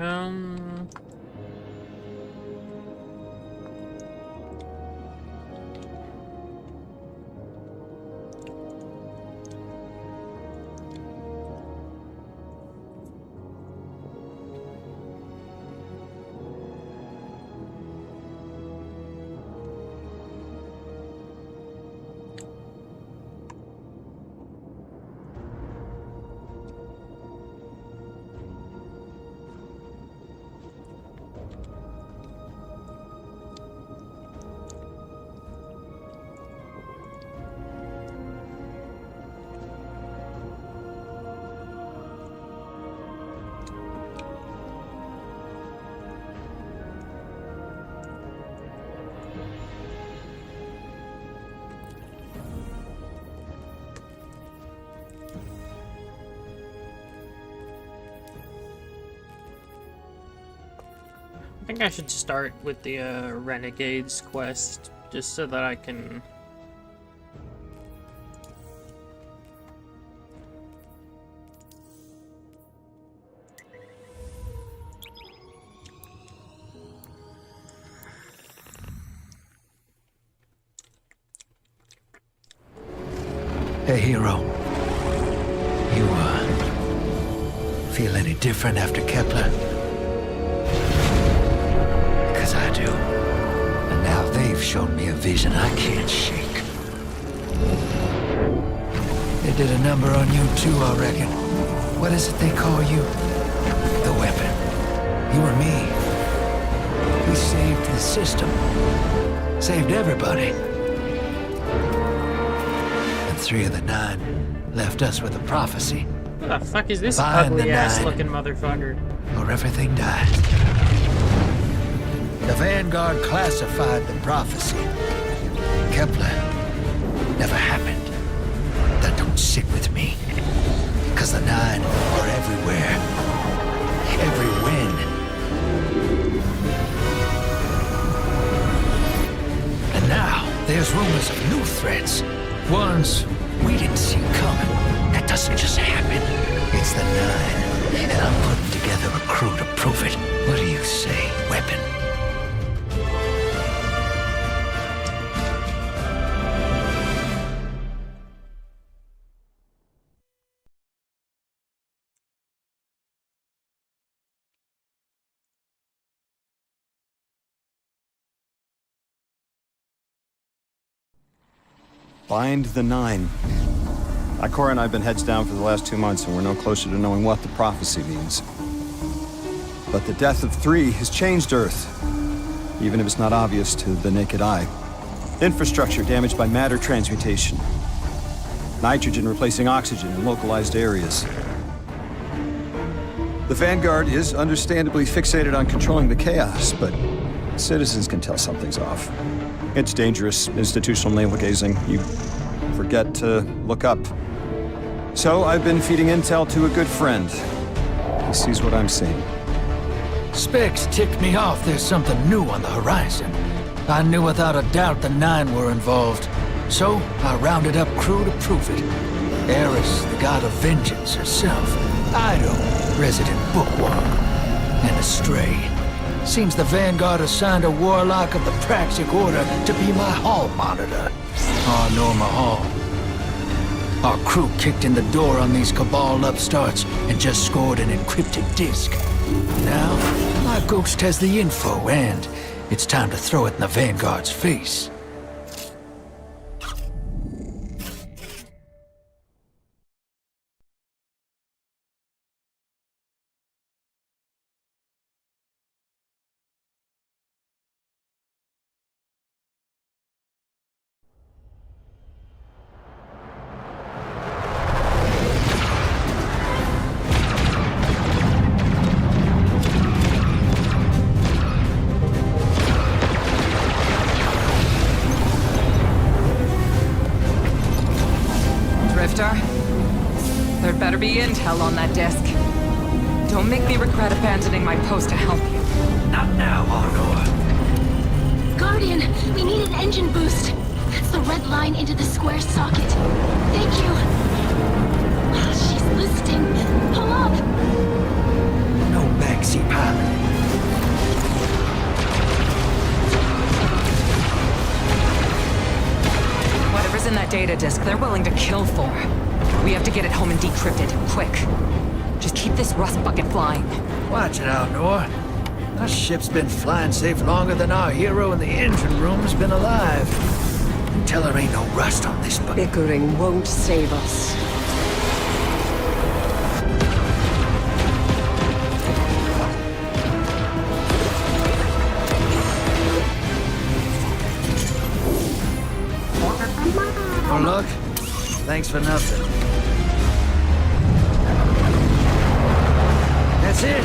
Um... I think I should start with the Renegades quest, just so that I can... Hey, hero. You, feel any different after Kepler? Because I do. And now they've shown me a vision I can't shake. They did a number on you too, I reckon. What is it they call you? The weapon. You or me. We saved the system. Saved everybody. 3 of the 9 left us with a prophecy. Who the fuck is this Find the ugly-ass 9, looking motherfucker? or everything dies. The Vanguard classified the prophecy. Kepler never happened. That don't sit with me. Because the 9 are everywhere. Every win. And now, there's rumors of new threats. Ones we didn't see coming. That doesn't just happen. It's the 9, and I'm putting together a crew to prove it. What do you say, weapon? Find the 9. Ikora and I have been heads down for the last 2 months, and we're no closer to knowing what the prophecy means. But the death of 3 has changed Earth, even if it's not obvious to the naked eye. Infrastructure damaged by matter transmutation. Nitrogen replacing oxygen in localized areas. The Vanguard is understandably fixated on controlling the chaos, but citizens can tell something's off. It's dangerous, institutional navel-gazing. You forget to look up. So I've been feeding intel to a good friend. He sees what I'm seeing. Specs ticked me off there's something new on the horizon. I knew without a doubt the 9 were involved. So I rounded up crew to prove it. Eris, the god of vengeance herself. Ido, resident bookworm. And Astray. Seems the Vanguard assigned a warlock of the Praxic Order to be my hall monitor. Oh, Norma Hall. Our crew kicked in the door on these Cabal upstarts and just scored an encrypted disk. Now, my ghost has the info, and it's time to throw it in the Vanguard's face. There'd better be intel on that disk. Don't make me regret abandoning my post to help you. Not now, Honor. Guardian, we need an engine boost. That's the red line into the square socket. Thank you. She's listening. Pull up. No backseat pilot. data disk they're willing to kill for. We have to get it home and decrypt it, quick. Just keep this rust bucket flying. Watch it out, Noah. Our ship's been flying safe longer than our hero in the engine room's been alive. You tell her ain't no rust on this bucket. Bickering won't save us. Oh, look. Thanks for nothing. That's it.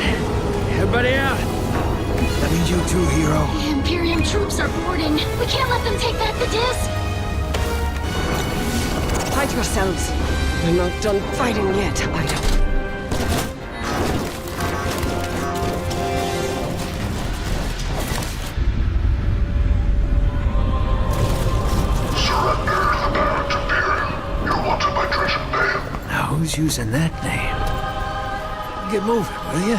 Everybody out. That means you too, hero. The Imperium troops are boarding. We can't let them take back the disc. Hide yourselves. We're not done fighting yet, Ida. Now who's using that name? Get moving, will you?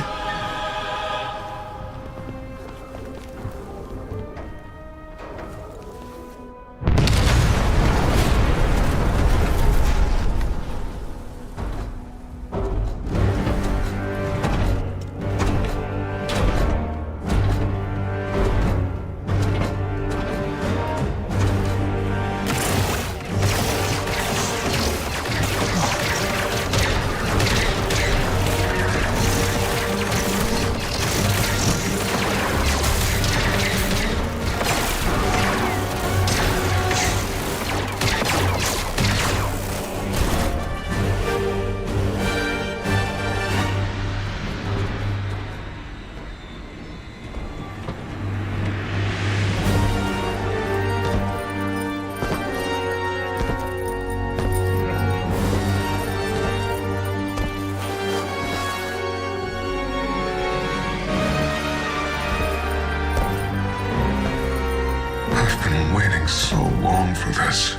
So long for this.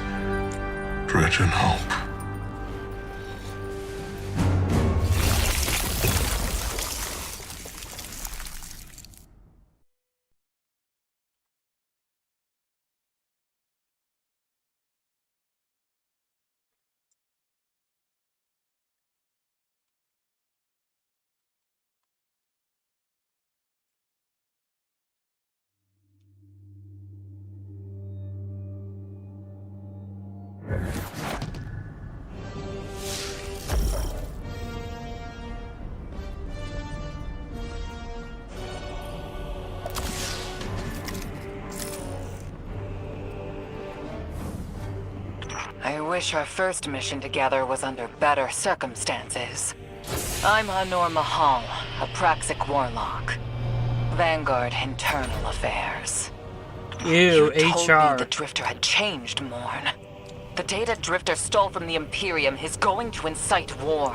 Dredge and hope. I wish our first mission together was under better circumstances. I'm Hanor Mahal, a Praxic warlock. Vanguard Internal Affairs. You, told HR. me the Drifter had changed, Morn. The data Drifter stole from the Imperium is going to incite war.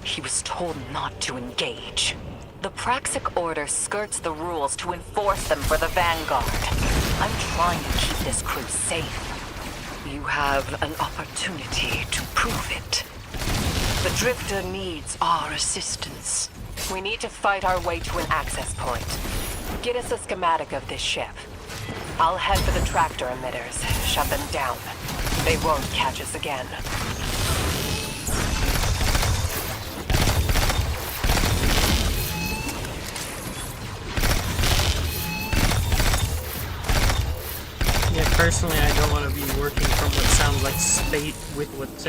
He was told not to engage. The Praxic Order skirts the rules to enforce them for the Vanguard. I'm trying to keep this crew safe. You have an opportunity to prove it. The Drifter needs our assistance. We need to fight our way to an access point. Get us a schematic of this ship. I'll head for the tractor emitters, shut them down. They won't catch us again. Yeah, personally, I don't want to be working from what sounds like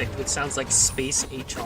what sounds like space HR.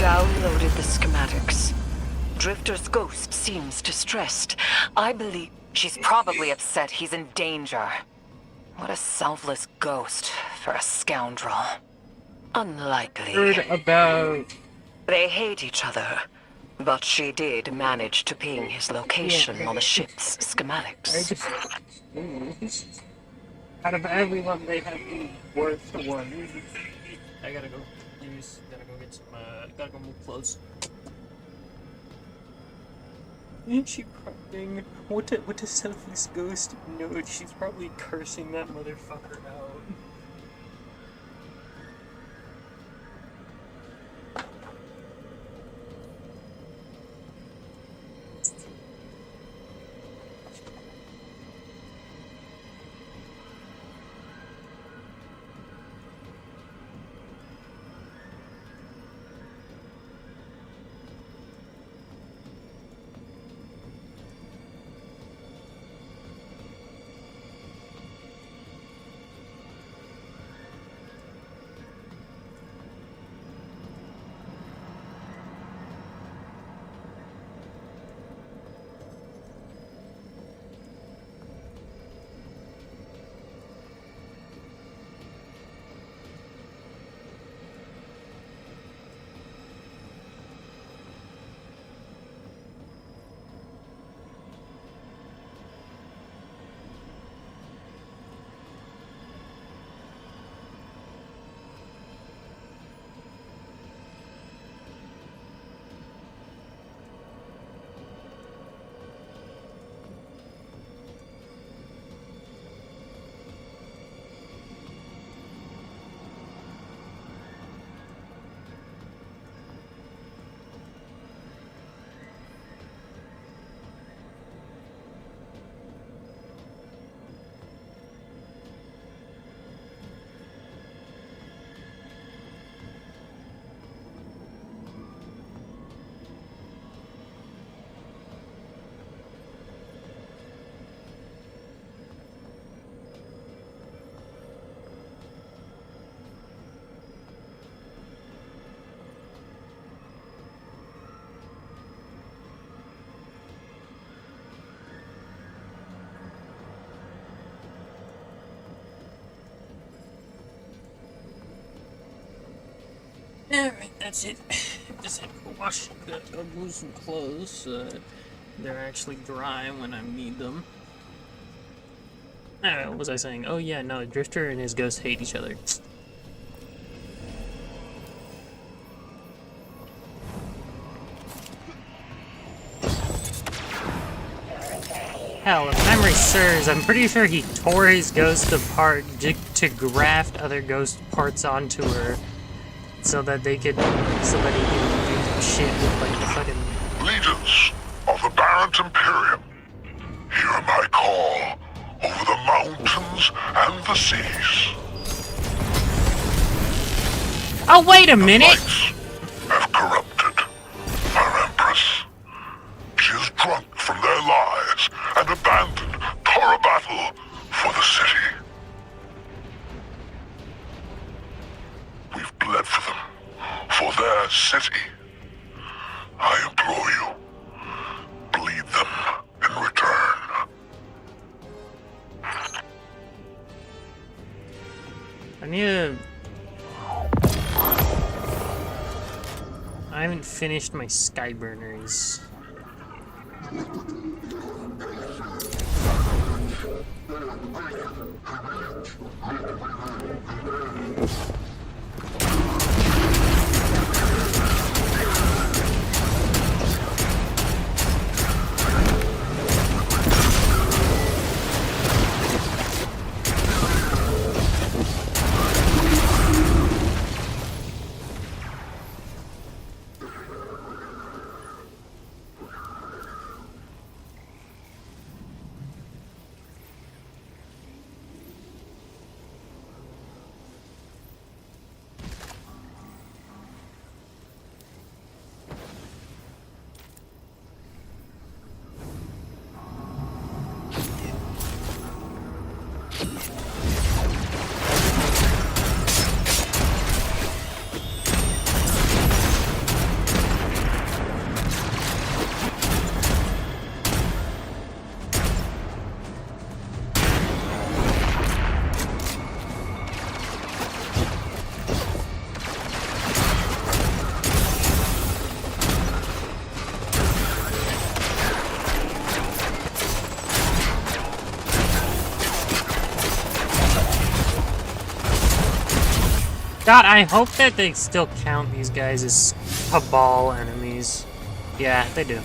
Downloaded the schematics. Drifter's ghost seems distressed. I believe she's probably upset he's in danger. What a selfless ghost for a scoundrel. Unlikely. Heard about. They hate each other. But she did manage to ping his location on the ship's schematics. Out of everyone, they have the worst one. I gotta go. Gotta go get some. Gotta go move clothes. Isn't she crying? What does Selfless Ghost know? She's probably cursing that motherfucker out. Alright, that's it. Just had to wash, go move some clothes. They're actually dry when I need them. What was I saying? Oh yeah, no, Drifter and his ghost hate each other. Hell, if memory serves, I'm pretty sure he tore his ghost apart to graft other ghost parts onto her. So that he could do shit with like the fucking Legions of the Barrent Imperium, hear my call over the mountains and the seas. Oh, wait a minute! Lights have corrupted our Empress. She is drunk from their lies and abandoned Torah battle for the city. We've bled for them, for their city. I implore you, bleed them in return. I need to... I haven't finished my skyburners. God, I hope that they still count these guys as Cabal enemies. Yeah, they do.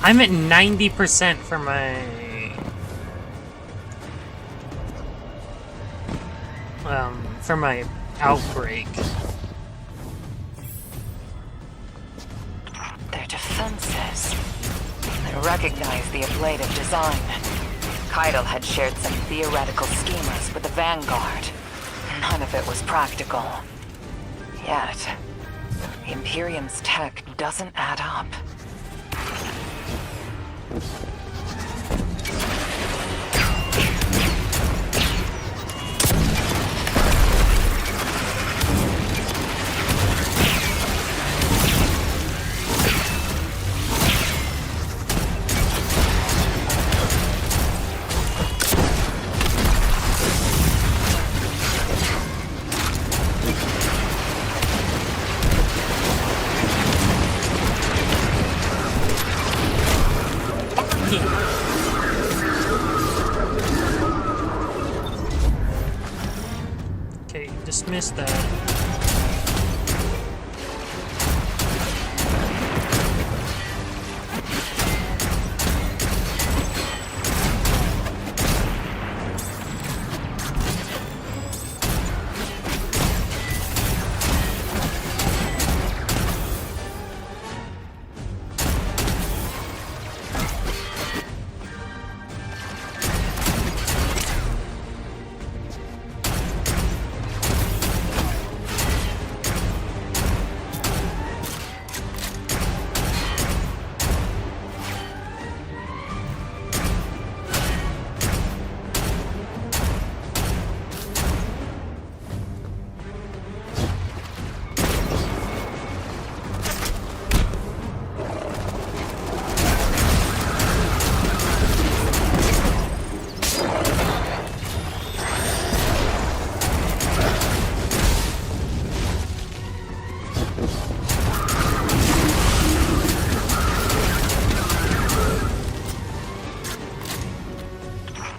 I'm at 90% for my... for my outbreak. Their defenses. I recognize the ablative design. Keitel had shared some theoretical schemas with the Vanguard. None of it was practical. Yet, the Imperium's tech doesn't add up. Okay, dismiss that.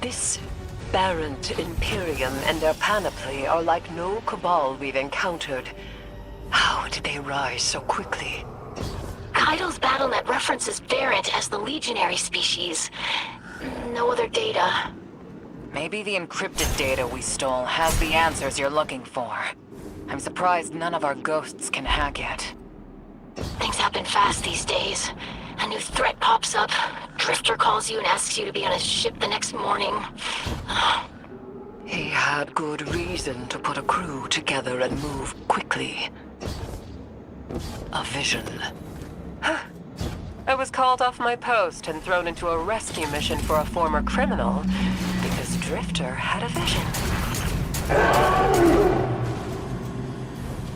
This Barrent Imperium and their panoply are like no Cabal we've encountered. How did they rise so quickly? Keitel's BattleNet references Barrent as the legionary species. No other data. Maybe the encrypted data we stole has the answers you're looking for. I'm surprised none of our ghosts can hack it. Things happen fast these days. A new threat pops up. Drifter calls you and asks you to be on his ship the next morning. He had good reason to put a crew together and move quickly. A vision. I was called off my post and thrown into a rescue mission for a former criminal because Drifter had a vision.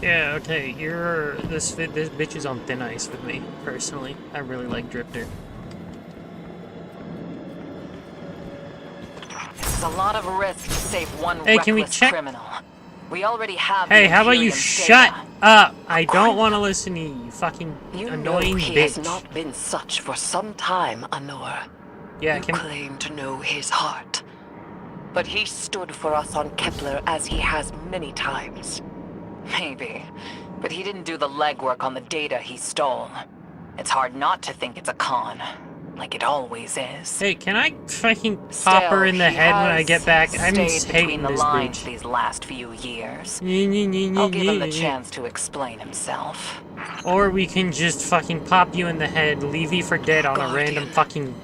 Yeah, okay, this bitch is on thin ice with me, personally. I really like Drifter. This is a lot of risk to save one Hey, can we reckless check? criminal. We already have Hey, the how about you Imperium's shut data. up? I don't want to listen to you, you fucking You annoying know he bitch. has not been such for some time, Anor. Yeah, You can claim to know his heart. But he stood for us on Kepler as he has many times. Maybe. But he didn't do the legwork on the data he stole. It's hard not to think it's a con. Like it always is. Hey, can I fucking pop her in the He head when I has get back? I'm stayed between hating the this lines bitch. these last few years. I'll I'll give him the chance to explain himself. Or we can just fucking pop you in the head, leave you for dead on a random fucking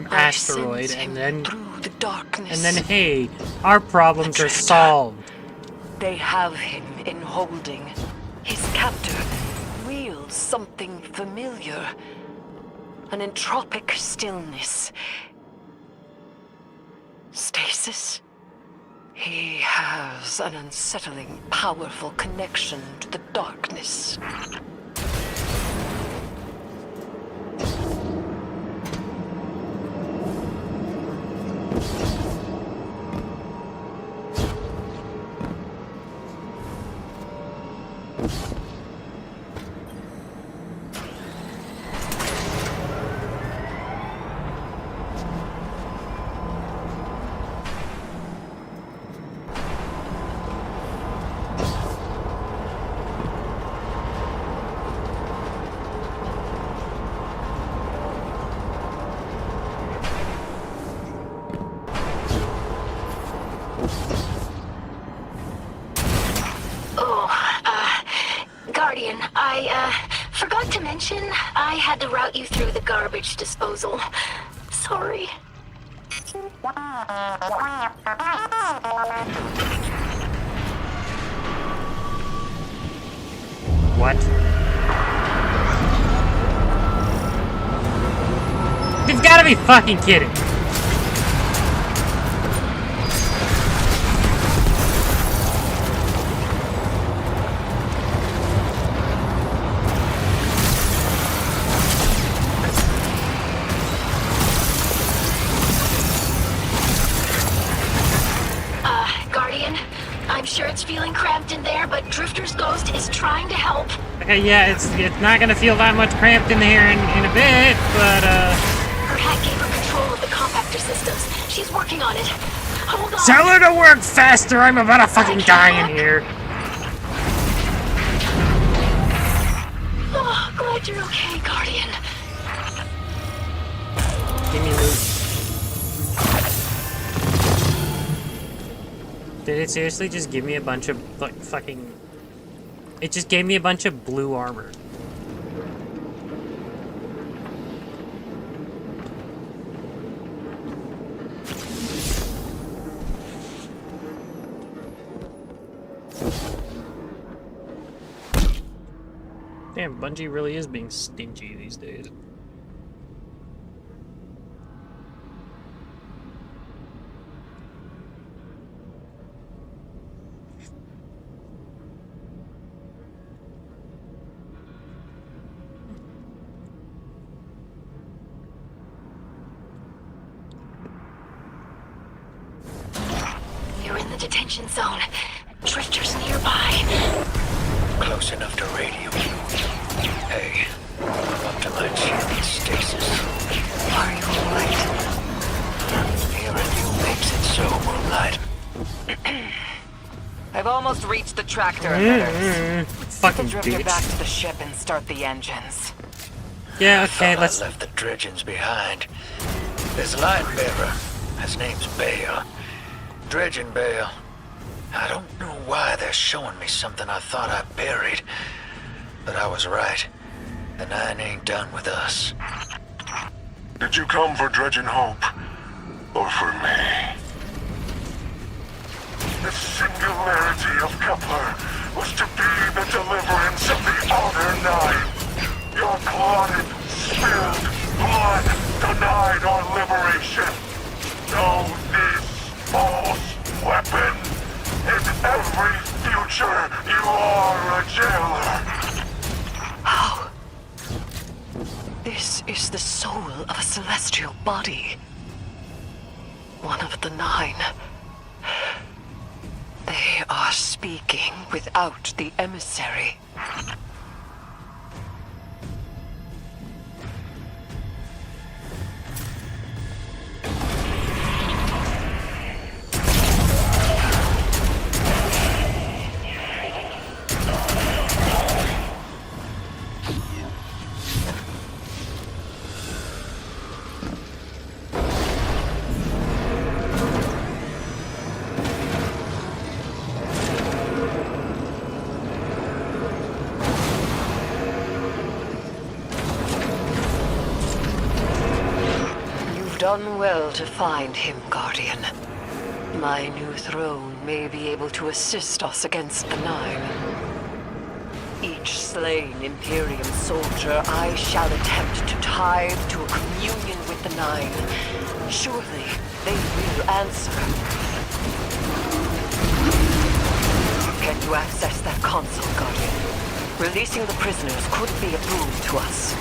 I asteroid, sense him and then through the darkness. hey, our problems are solved. They have him in holding. His captor wields something familiar. An entropic stillness. Stasis? He has an unsettling, powerful connection to the darkness. detention, I had to route you through the garbage disposal. Sorry. What? You've gotta be fucking kidding. Guardian, I'm sure it's feeling cramped in there, but Drifter's ghost is trying to help. Okay, yeah, it's not gonna feel that much cramped in here in a bit, but Her hack gave her control of the compactor systems. She's working on it. Hold on. tell her to work faster. I'm about to fucking die in here. Oh, glad you're okay, Guardian. Give me loot. Did it seriously just give me a bunch of like fucking? It just gave me a bunch of blue armor. Damn, Bungie really is being stingy these days. You're in the detention zone. Drifter's nearby. Close enough to radio you. Hey, I'm up to my chin in stasis. Are you alright? Hearing you makes it so, Moonlight. I've almost reached the tractor emitters. Fucking Get the drifter bitch. back to the ship and start the engines. Yeah, okay, Thought let's. I left the dredgens behind. There's a light bearer. His name's Bale. Dredgen Bale. I don't know why they're showing me something I thought I buried. But I was right. The Nine ain't done with us. Did you come for Dredgen Hope? Or for me? The singularity of Kepler was to be the deliverance of the Outer Nine. Your clotted, spilled blood denied our liberation. Know this false weapon. In every future, you are a jailer. How? This is the soul of a celestial body. One of the Nine. They are speaking without the emissary. Done well to find him, Guardian. My new throne may be able to assist us against the Nine. Each slain Imperium soldier I shall attempt to tithe to a communion with the Nine. Surely they will answer. Can you access that console, Guardian? Releasing the prisoners could be a boon to us.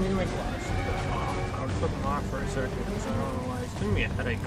me my glasses. I'll put them off for a second because I don't know why it's giving me a headache.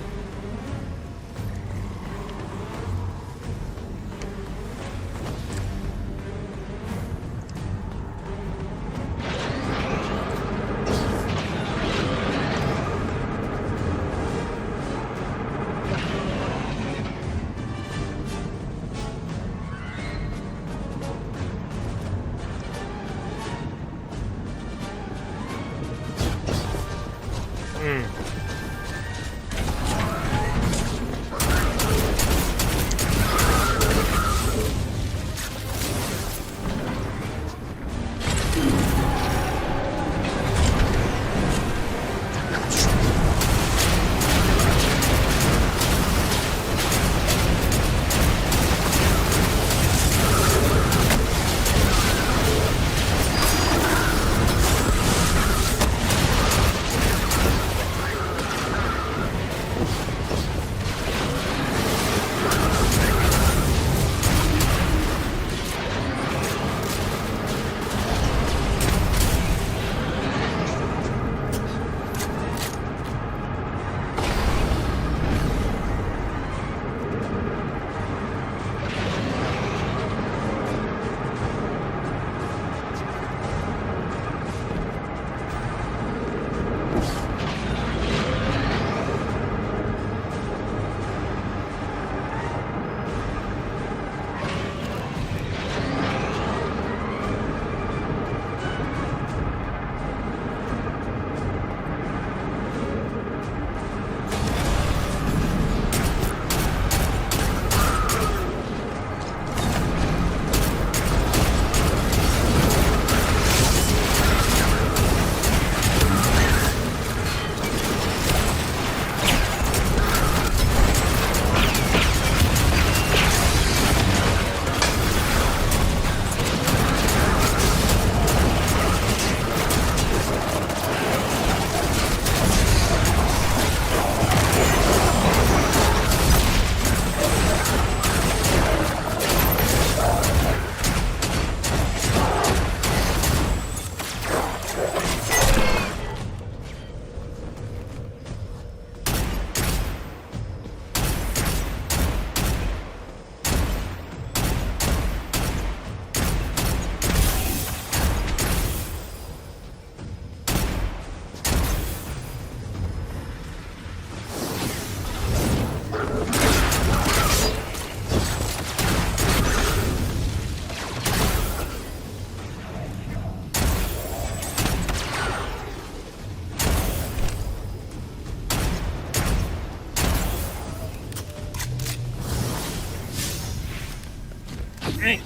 Hey.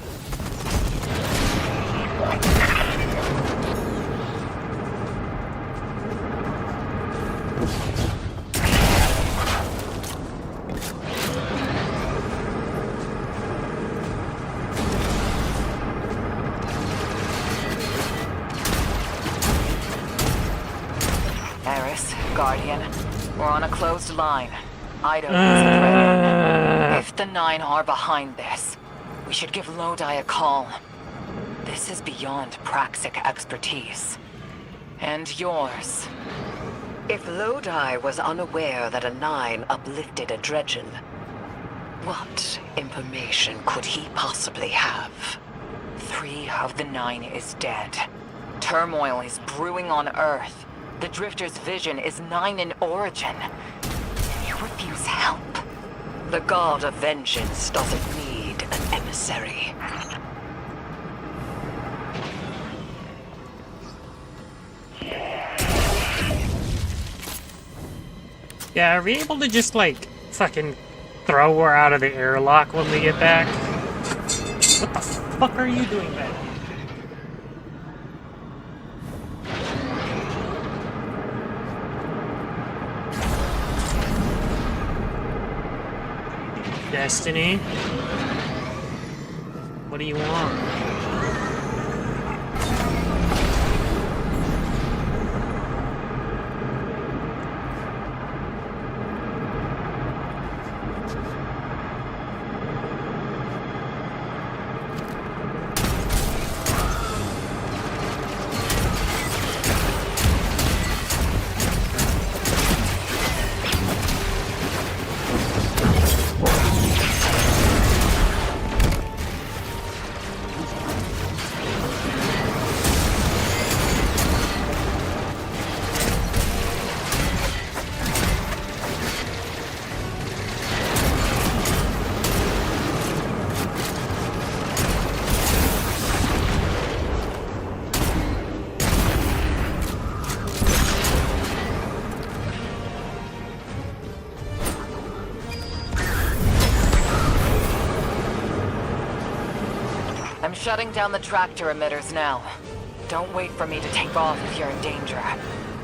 Eris, Guardian, we're on a closed line. Ido is the threat. If the Nine are behind this, we should give Lodi a call. This is beyond Praxic expertise. And yours. If Lodi was unaware that a Nine uplifted a Dredgen, what information could he possibly have? 3 of the 9 is dead. Turmoil is brewing on Earth. The Drifter's vision is 9 in origin. You refuse help. The God of Vengeance doesn't need an emissary. Yeah, are we able to just, like, fucking throw her out of the airlock when we get back? What the fuck are you doing back? Destiny? What do you want? I'm shutting down the tractor emitters now. Don't wait for me to take off if you're in danger.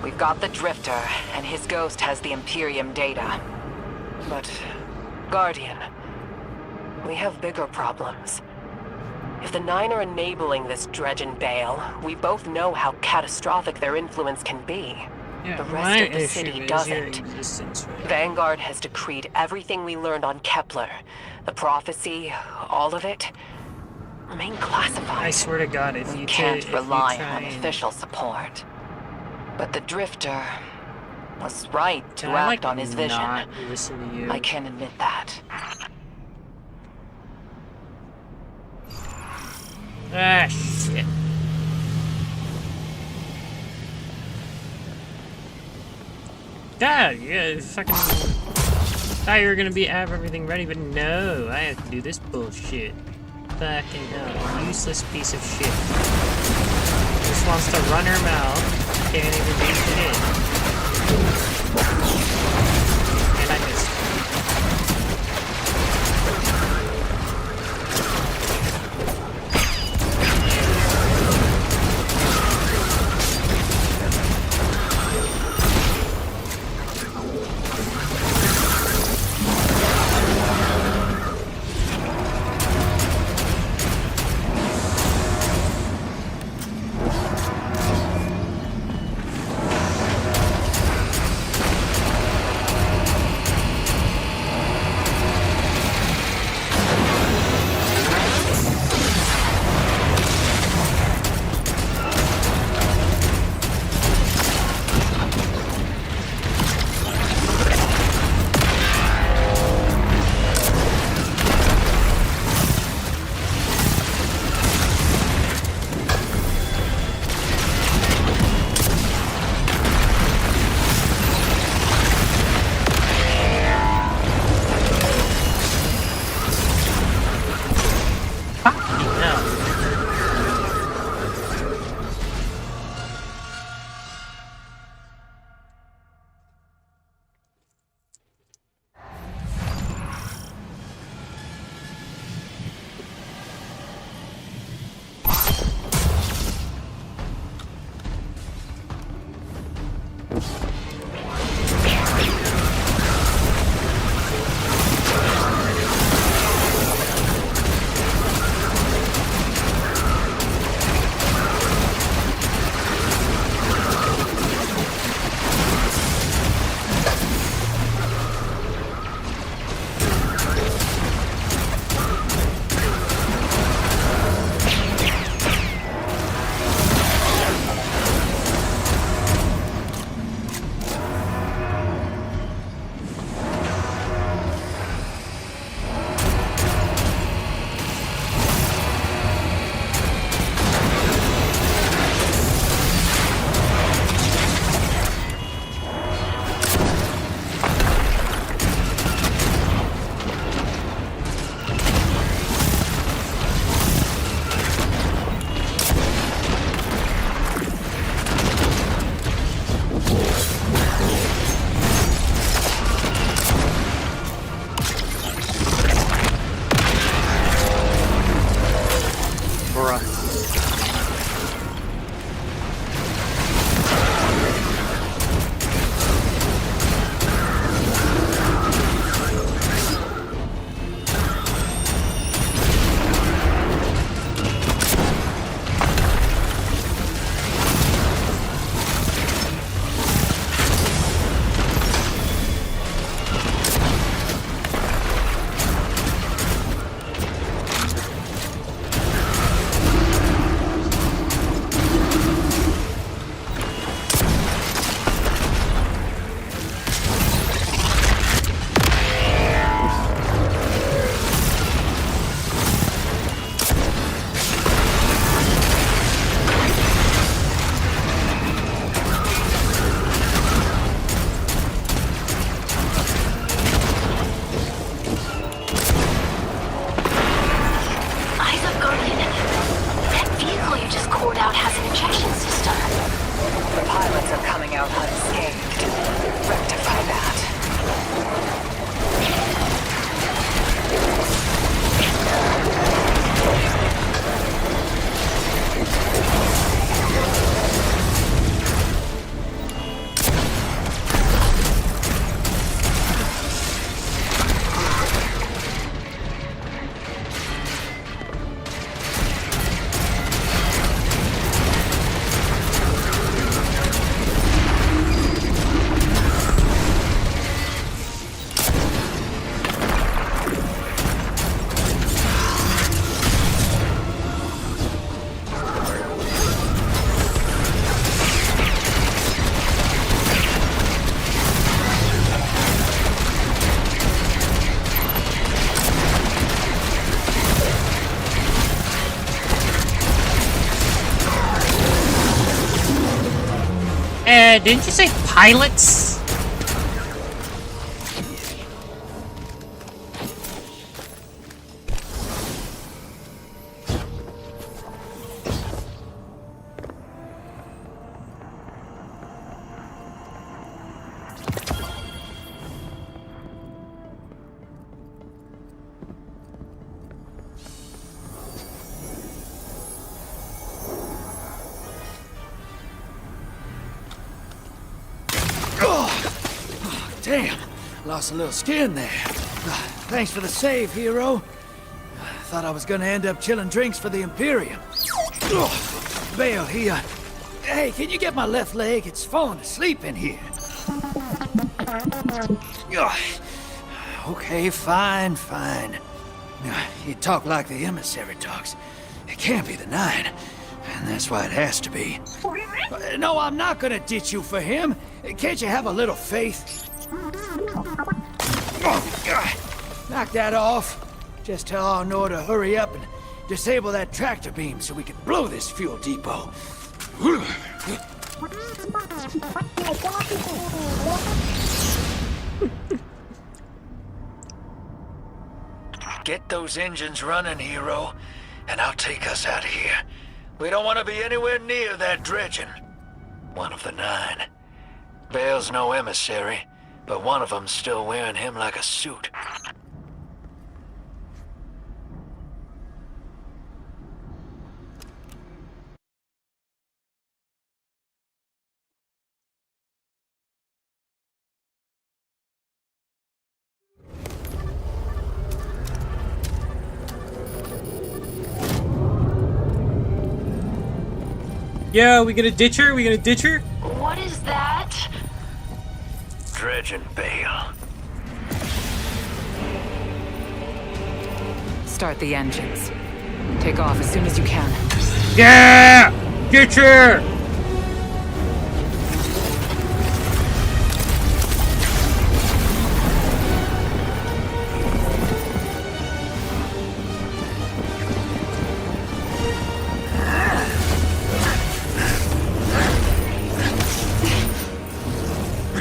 We've got the Drifter, and his ghost has the Imperium data. But, Guardian, we have bigger problems. If the Nine are enabling this dredge and bale, we both know how catastrophic their influence can be. Yeah, The my rest of the issue city is your doesn't. existence, right? Vanguard has decreed everything we learned on Kepler. The prophecy, all of it, remain classified. I swear to God, if We you can't rely try on and- official support. But the Drifter was right to Can I, act like, on his vision. not listen to you? I can admit that. Ah, shit. God, yeah, fucking thought you were gonna have everything ready, but no, I have to do this bullshit. Fucking hell, useless piece of shit. Just wants to run her mouth, can't even do shit. And I missed. Didn't you say pilots? Damn, lost a little skin there. Thanks for the save, hero. Thought I was gonna end up chilling drinks for the Imperium. Bale, hey, can you get my left leg? It's falling asleep in here. Okay, fine. You talk like the emissary talks. It can't be the 9, and that's why it has to be. No, I'm not gonna ditch you for him. Can't you have a little faith? Knock that off. Just tell Arnor to hurry up and disable that tractor beam so we can blow this fuel depot. Get those engines running, hero, and I'll take us out of here. We don't want to be anywhere near that dredging. One of the 9. Bale's no emissary, but one of them's still wearing him like a suit. Yo, we gonna ditch her? We gonna ditch her? What is that? Dredging Bale. Start the engines. Take off as soon as you can. Yeah! Ditch her!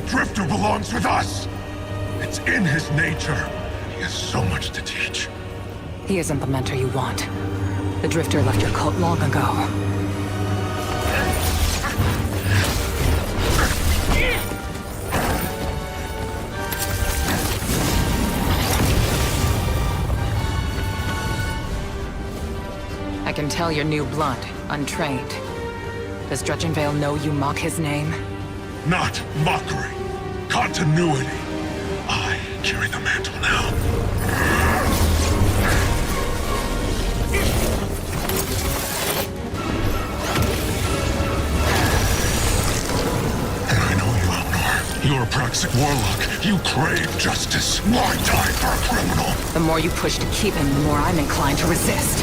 Drifter belongs with us! It's in his nature. He has so much to teach. He isn't the mentor you want. The Drifter left your cult long ago. I can tell you're new blood, untrained. Does Dredgenvale know you mock his name? Not mockery. Continuity. I carry the mantle now. And I know you, Alnor. You're a Praxic warlock. You crave justice. Why die for a criminal? The more you push to keep him, the more I'm inclined to resist.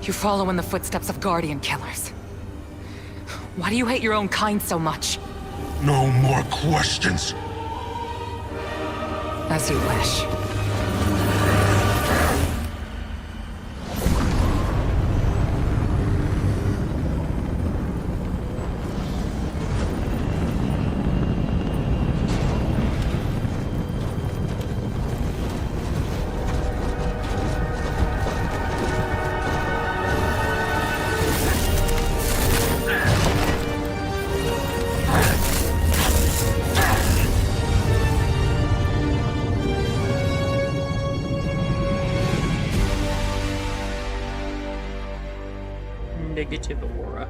You follow in the footsteps of Guardian killers. Why do you hate your own kind so much? No more questions. As you wish. Negative aura.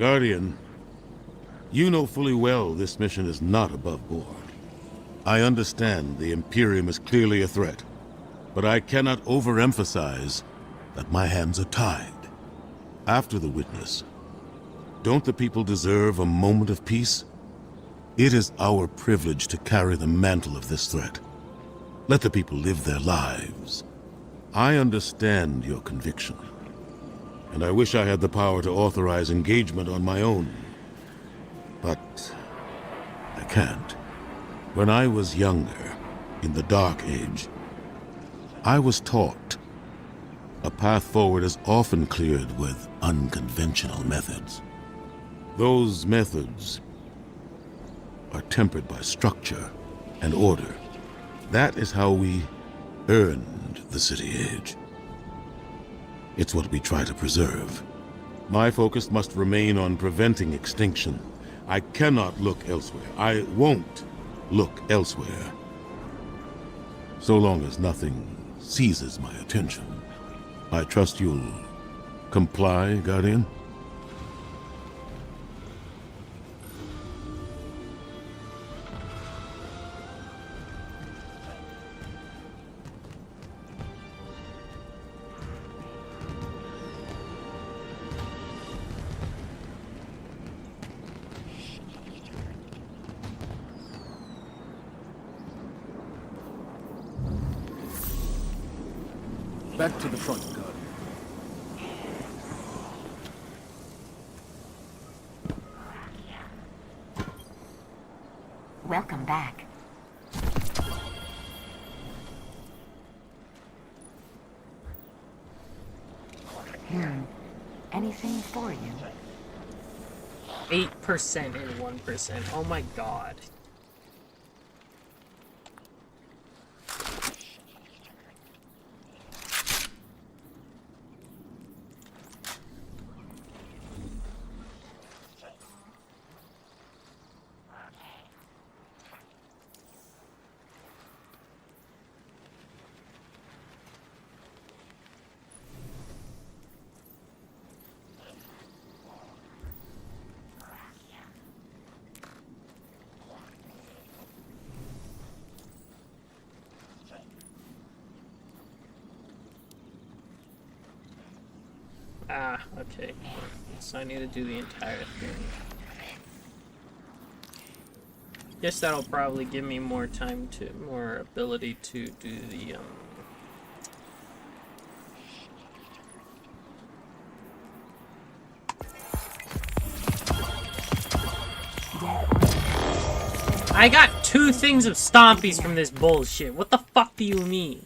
Guardian, you know fully well this mission is not above board. I understand the Imperium is clearly a threat, but I cannot overemphasize that my hands are tied. After the witness, don't the people deserve a moment of peace? It is our privilege to carry the mantle of this threat. Let the people live their lives. I understand your conviction, and I wish I had the power to authorize engagement on my own. But I can't. When I was younger, in the Dark Age, I was taught a path forward is often cleared with unconventional methods. Those methods are tempered by structure and order. That is how we earned the City Age. It's what we try to preserve. My focus must remain on preventing extinction. I cannot look elsewhere. I won't look elsewhere. So long as nothing seizes my attention. I trust you'll comply, Guardian? Back to the front, Guardian. Welcome back. Anything for you? 8% and 1%. Oh my god. Ah, okay. So I need to do the entire thing. Guess that'll probably give me more time to, more ability to do the, I got 2 things of stompies from this bullshit. What the fuck do you mean?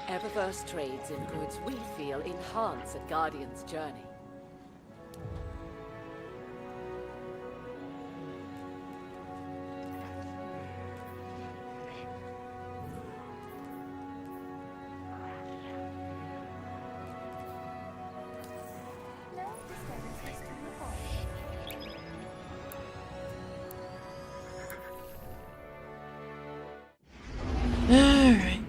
Eververse trades in goods we feel enhance a Guardian's journey. Alright.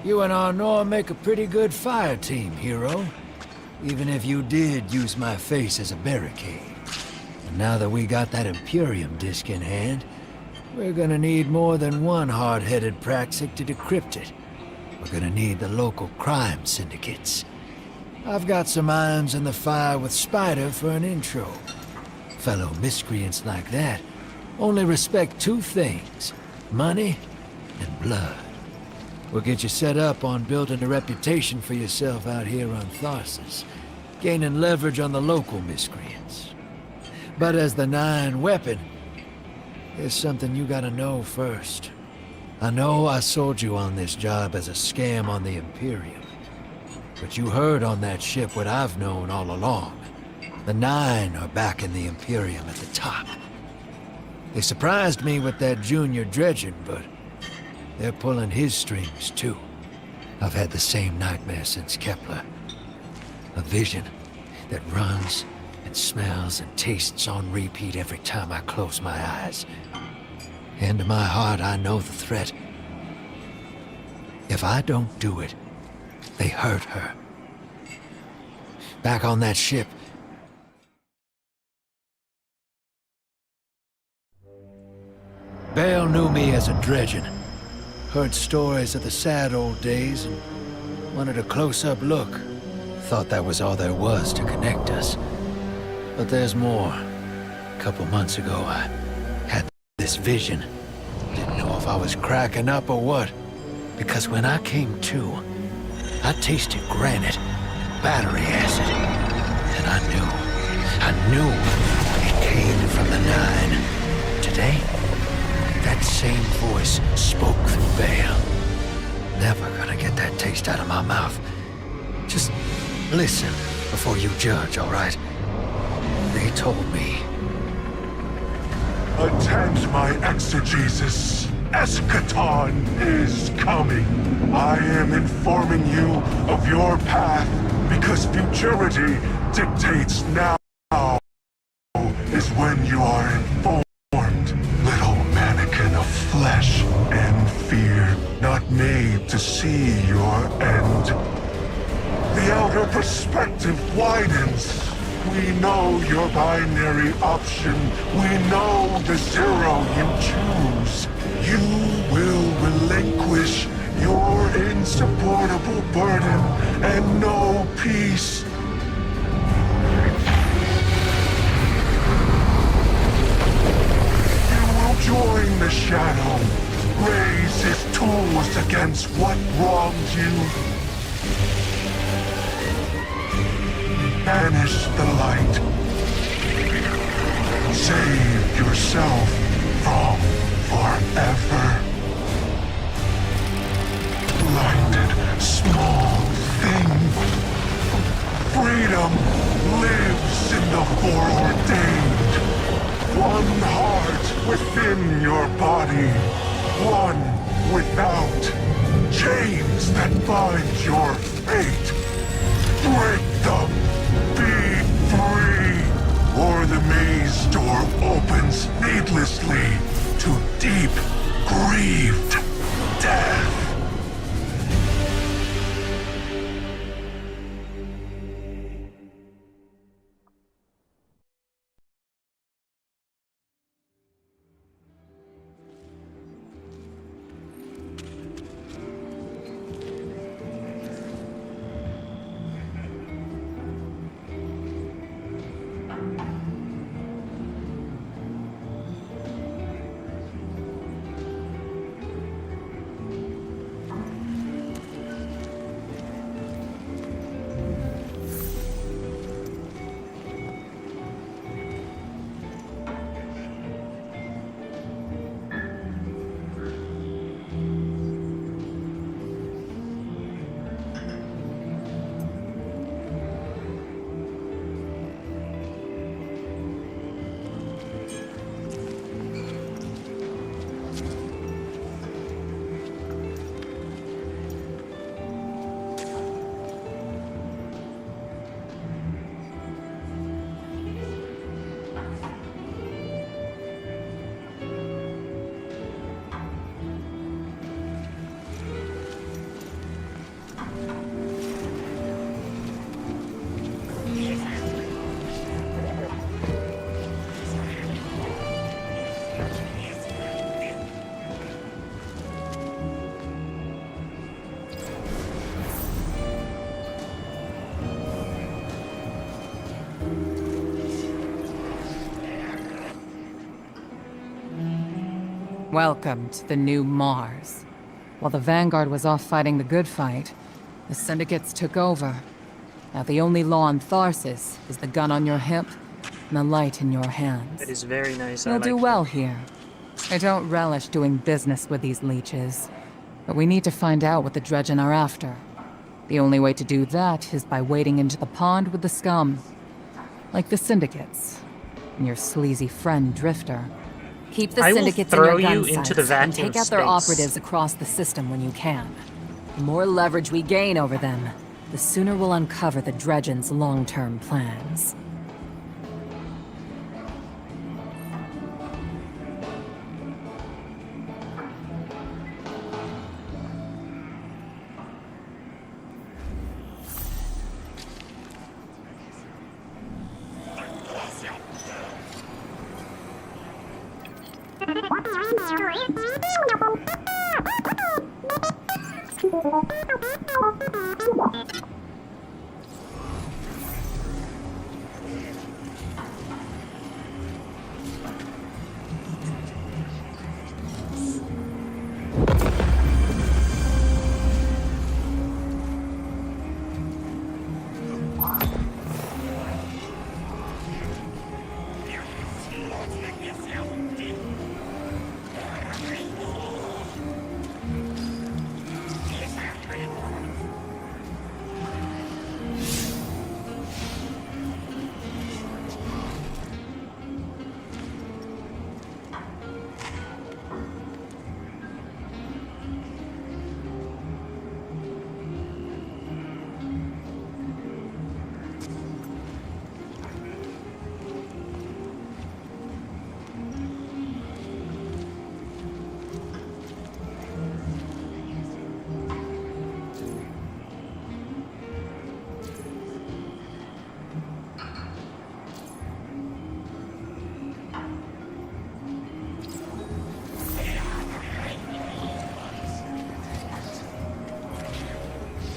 You and Arnor make a pretty good fire team, hero. Even if you did use my face as a barricade. And now that we got that Imperium disk in hand, we're gonna need more than one hard-headed Praxic to decrypt it. We're gonna need the local crime syndicates. I've got some irons in the fire with Spider for an intro. Fellow miscreants like that only respect two things: money and blood. We'll get you set up on building a reputation for yourself out here on Tharsis, gaining leverage on the local miscreants. But as the Nine weapon, there's something you gotta know first. I know I sold you on this job as a scam on the Imperium, but you heard on that ship what I've known all along. The Nine are backing the Imperium at the top. They surprised me with that junior dredging, but they're pulling his strings, too. I've had the same nightmare since Kepler. A vision that runs and smells and tastes on repeat every time I close my eyes. In my heart, I know the threat. If I don't do it, they hurt her. Back on that ship, Bale knew me as a dredgen. Heard stories of the sad old days and wanted a close-up look. Thought that was all there was to connect us. But there's more. A couple months ago, I had this vision. Didn't know if I was cracking up or what. Because when I came to, I tasted granite and battery acid. And I knew it came from the Nine. Today, that same voice spoke through Bale. Never gonna get that taste out of my mouth. Just listen before you judge, all right? They told me. Attend my exegesis. Eschaton is coming. I am informing you of your path because futurity dictates now is when you are informed. Little mannequin of flesh and fear, not made to see your end. The outer perspective widens. We know your binary option. We know the zero you choose. You will relinquish your insupportable burden and know peace. You will join the shadow, raise his tools against what wronged you. Banish the light. Save yourself from forever. Blinded, small thing. Freedom lives in the foreordained. One heart within your body. One without. Chains that bind your fate. Break them. Be free, or the maze door opens needlessly to deep, grieved death. Welcome to the new Mars. While the Vanguard was off fighting the good fight, the Syndicates took over. Now the only law on Tharsis is the gun on your hip and the light in your hands. It is very nice. You'll do well here. I don't relish doing business with these leeches, but we need to find out what the Dredgen are after. The only way to do that is by wading into the pond with the scum. Like the Syndicates. And your sleazy friend, Drifter. Keep the I will Syndicates in throw your gun you into the sights vacuum and take out their space. operatives across the system when you can. The more leverage we gain over them, the sooner we'll uncover the Dredgen's long-term plans.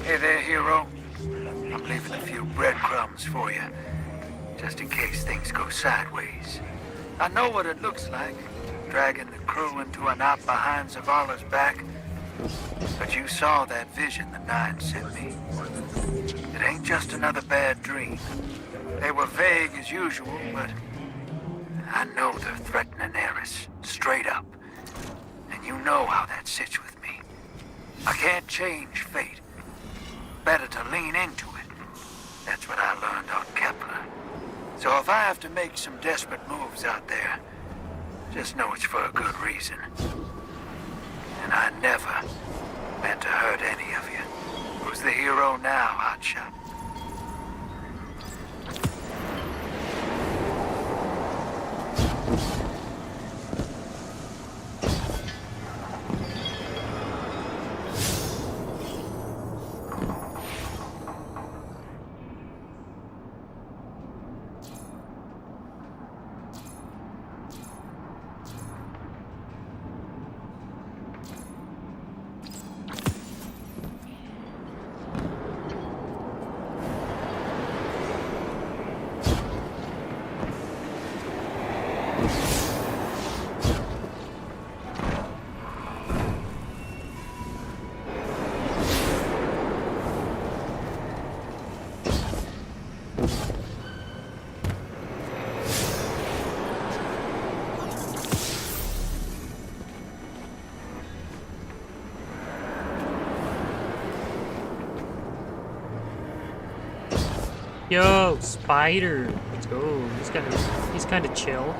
Hey there, hero. I'm leaving a few breadcrumbs for you, just in case things go sideways. I know what it looks like, dragging the crew into a knot behind Zavala's back. But you saw that vision the Nine sent me. It ain't just another bad dream. They were vague as usual, but I know they're threatening Eris, straight up. And you know how that sits with me. I can't change fate. Better to lean into it. That's what I learned on Kepler. So if I have to make some desperate moves out there, just know it's for a good reason. And I never meant to hurt any of you. Who's the hero now, Hotshot? Yo, Spider. Let's go. He's kind of chill.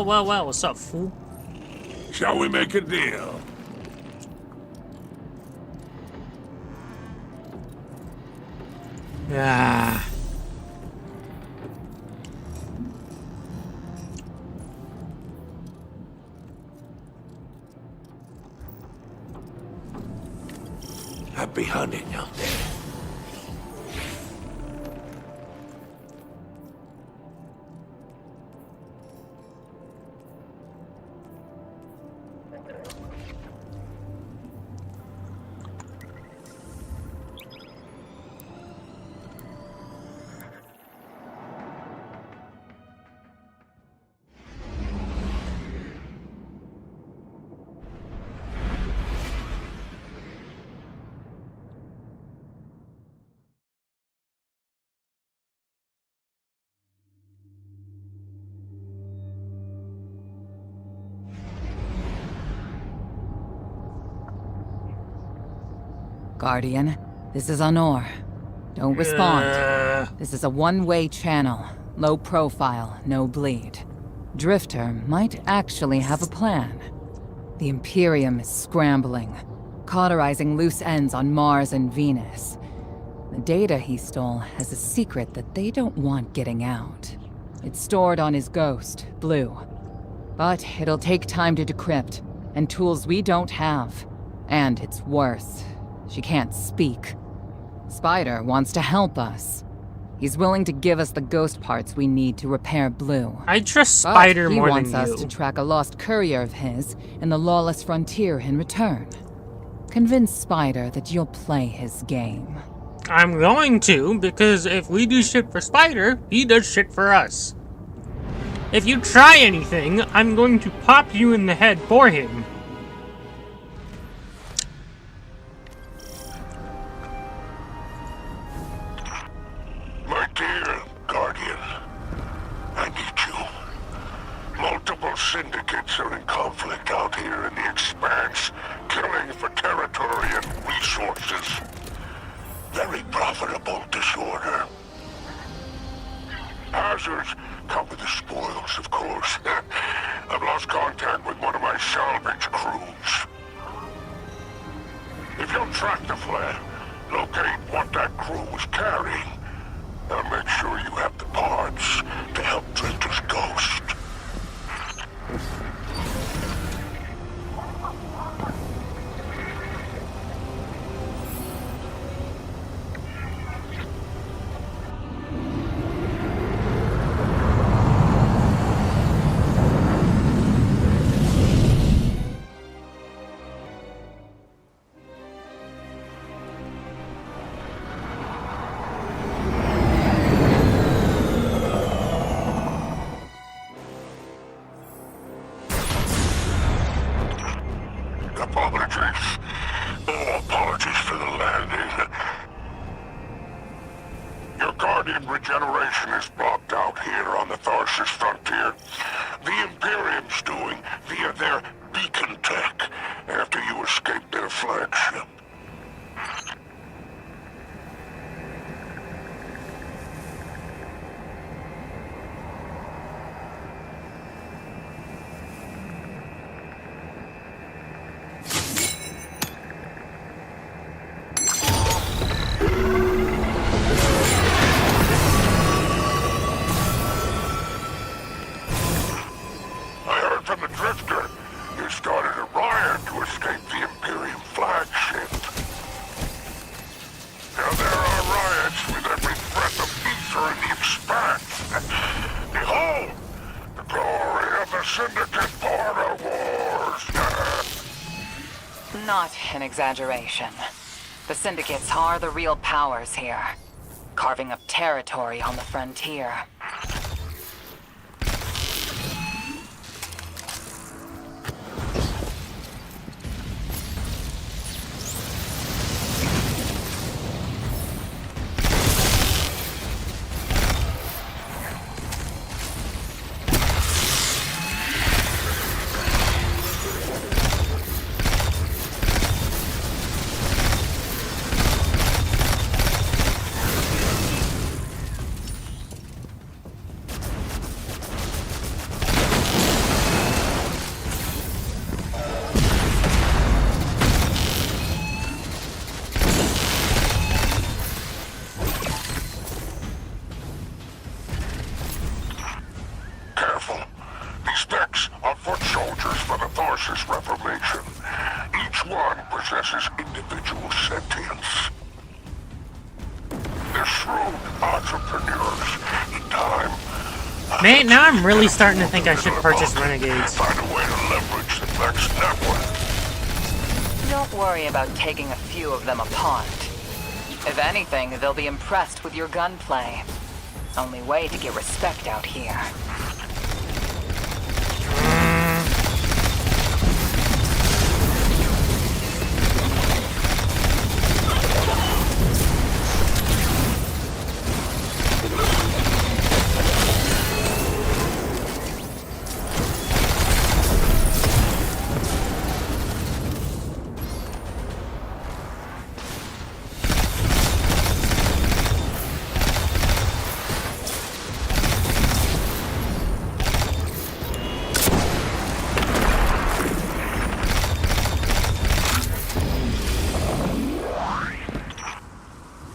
Well, what's up, fool? Shall we make a deal? Ah. not be hunting out there. Guardian, this is Honor. Don't respond. This is a one-way channel. Low profile, no bleed. Drifter might actually have a plan. The Imperium is scrambling, cauterizing loose ends on Mars and Venus. The data he stole has a secret that they don't want getting out. It's stored on his ghost, Blue. But it'll take time to decrypt, and tools we don't have. And it's worse. She can't speak. Spider wants to help us. He's willing to give us the ghost parts we need to repair Blue. I trust Spider more than you. He wants us to track a lost courier of his in the lawless frontier in return. Convince Spider that you'll play his game. I'm going to, because if we do shit for Spider, he does shit for us. If you try anything, I'm going to pop you in the head for him. My dear Guardian, I need you. Multiple syndicates are in conflict out here in the Expanse, killing for territory and resources. Very profitable disorder. Hazards come with the spoils, of course. I've lost contact with one of my salvage crews. If you'll track the flare, locate what that crew was carrying, I'll make sure you have the parts to help Drifter's ghost. Apologies for the landing. Your Guardian regeneration is blocked out here on the Tharsis frontier. The Imperium's doing via their beacon tech after you escaped their flagship. From the Drifter, you started a riot to escape the Imperium flagship. Now there are riots with every breath of ether in the Expanse. Behold, the glory of the Syndicate border wars. Not an exaggeration. The Syndicates are the real powers here, carving up territory on the frontier. shrewd entrepreneurs. In time, Man, now I'm really starting to think I should purchase Renegades. find a way to leverage the next network. Don't worry about taking a few of them apart. If anything, they'll be impressed with your gunplay. Only way to get respect out here.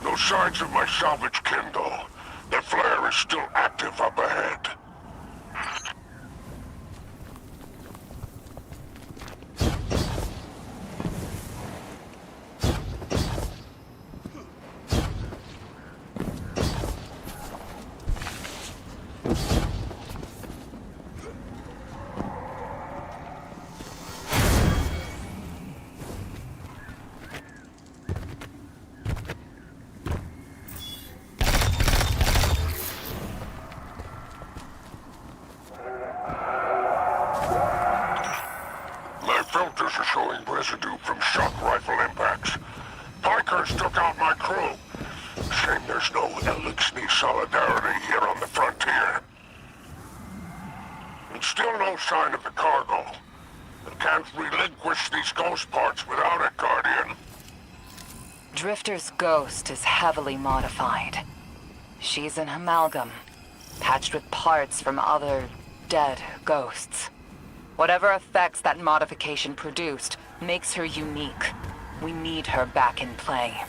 No signs of my salvage kindle. The flare is still active up ahead. My filters are showing residue from shock rifle impacts. Pikers took out my crew. Shame there's no Elixir solidarity here on the frontier. And still no sign of the cargo. I can't relinquish these ghost parts without it, Guardian. Drifter's ghost is heavily modified. She's an amalgam, patched with parts from other dead ghosts. Whatever effects that modification produced makes her unique. We need her back in play.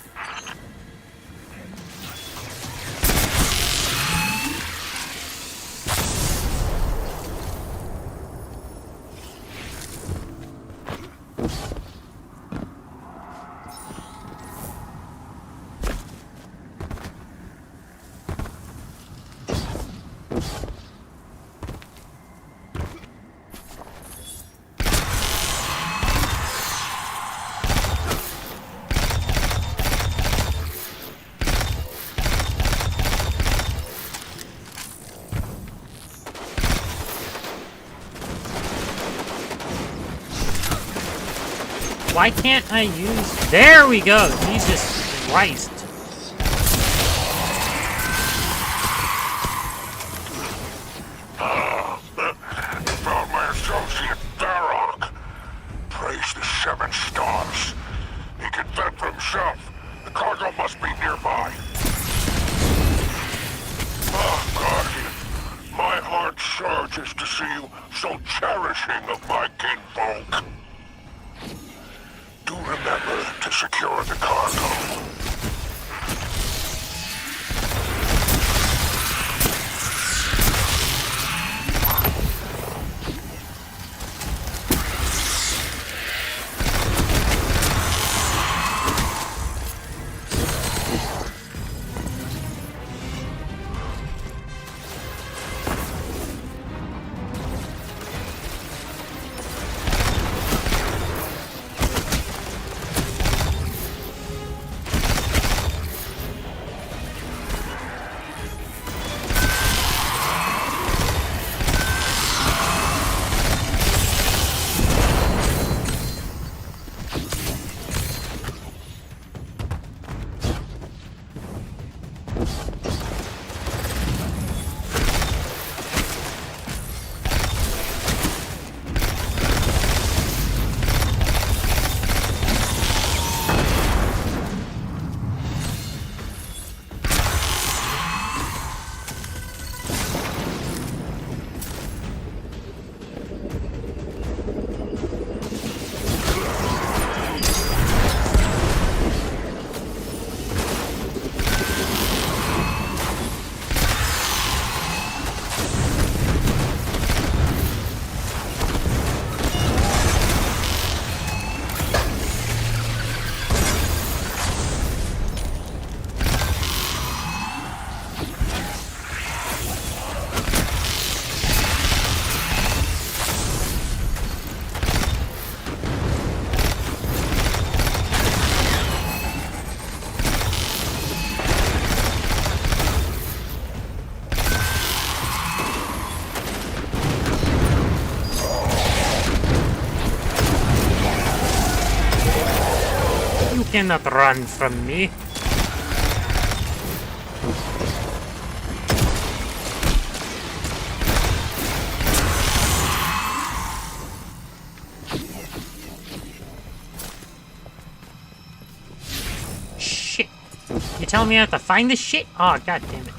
Why can't I use... There we go! Jesus Christ. Found my associate, Varrock. Praise the 7 stars. He can fend for himself. The cargo must be nearby. Oh, Guardian. My heart surges to see you so cherishing of my kinfolk. Do remember to secure the cargo. cannot run from me. Shit. You telling me I have to find this shit? Oh, god damn it.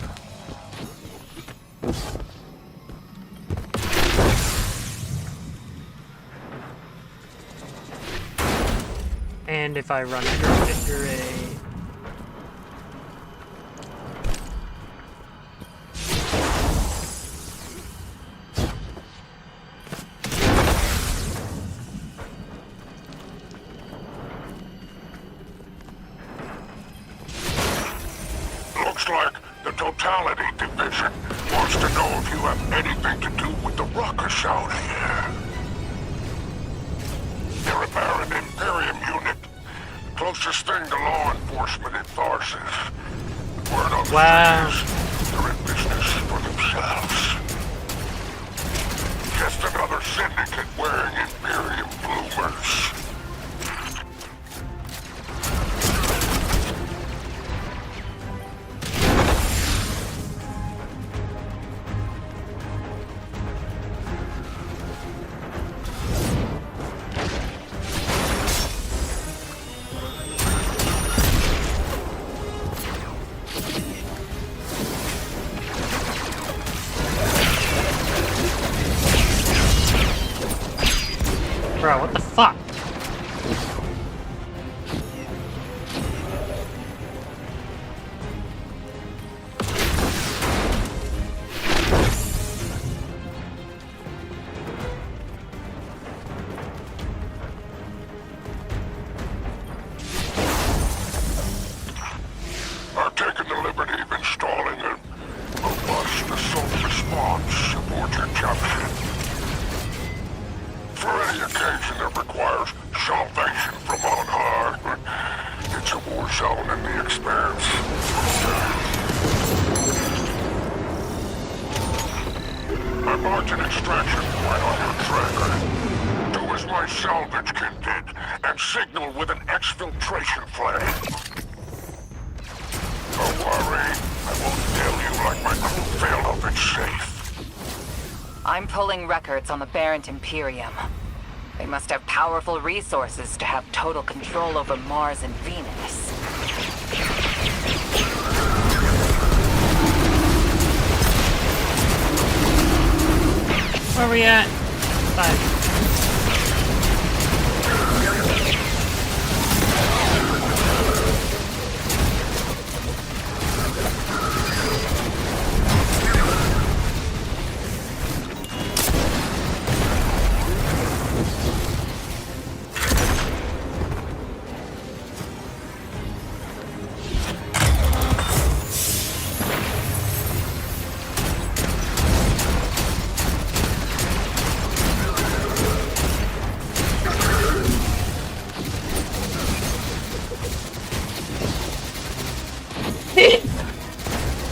And if I run under a... Looks like the Totality Division wants to know if you have anything to do with the ruckus out here. They're a barren Imperium unit. Closest thing to law enforcement in Tharsis. Word on the street is they're in business for themselves. Just another syndicate wearing Imperium bloomers. Bro, what the fuck? I've taken the liberty of installing a robust assault response aboard your captain. For any occasion that requires salvation from on high, but it's a war zone in the expanse. I marked an extraction point on your tracker. Do as my salvage kit did, and signal with an exfiltration flame. Don't worry, I won't nail you like my crew failed up in safe. I'm pulling records on the Barrent Imperium. They must have powerful resources to have total control over Mars and Venus. Where are we at? 5.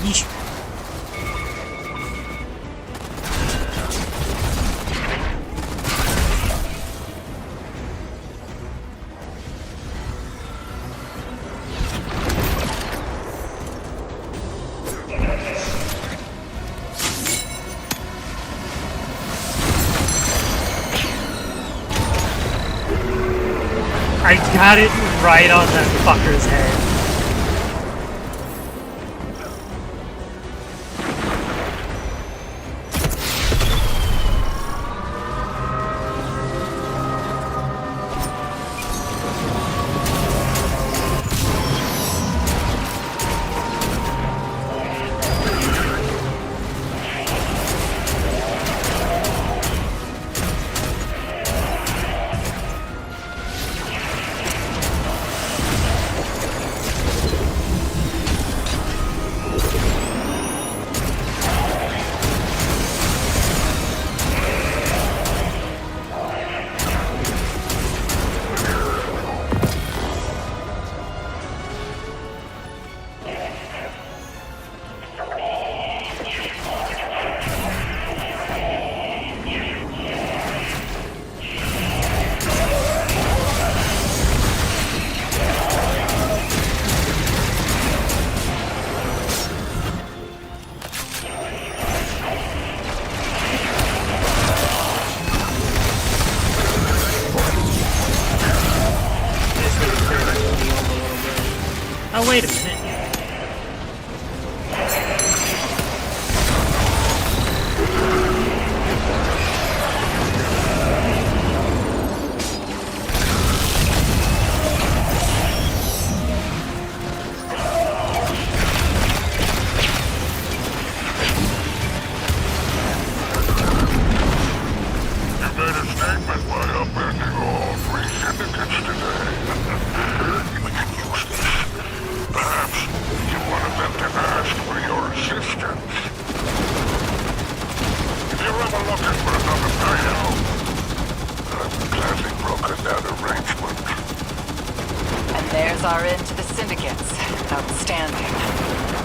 Yeesh. I got it right on that fucker's head.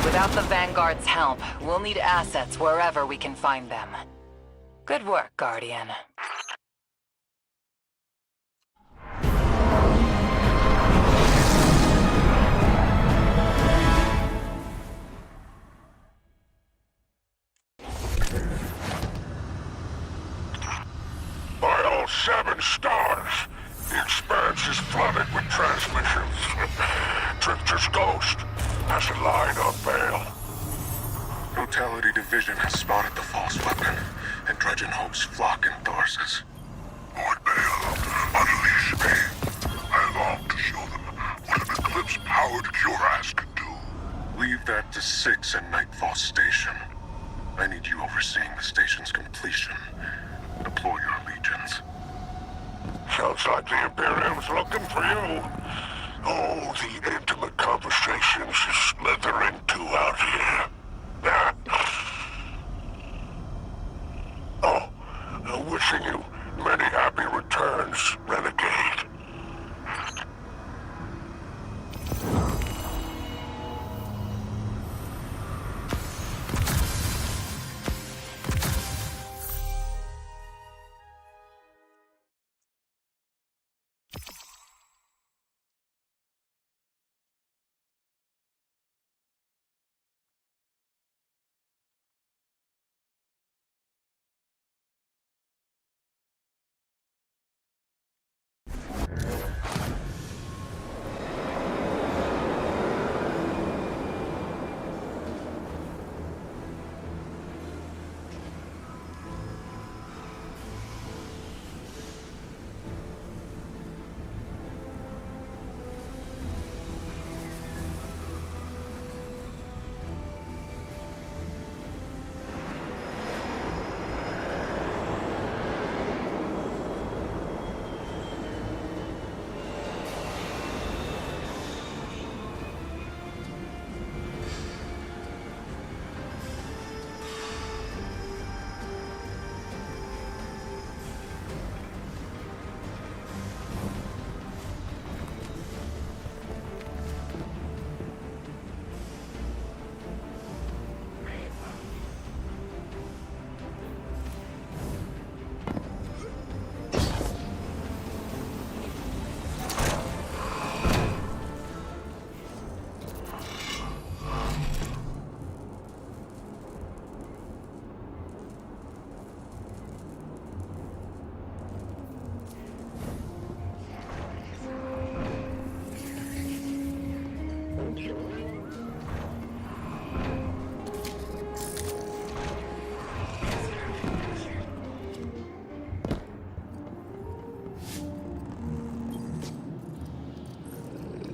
Without the Vanguard's help, we'll need assets wherever we can find them. Good work, Guardian. By all 7 stars, the expanse is flooded with transmissions. Drifter's ghost has a line on Bale. Brutality Division has spotted the false weapon, and Dredgen hopes flock in Thorses. Lord Bale, unleash me. I long to show them what an Eclipse-powered cuirass can do. Leave that to 6 at Nightfall Station. I need you overseeing the station's completion. Deploy your legions. Sounds like the Imperium's looking for you. Oh, the intimate conversations you slither into out here. Oh, wishing you many happy returns, Renegade.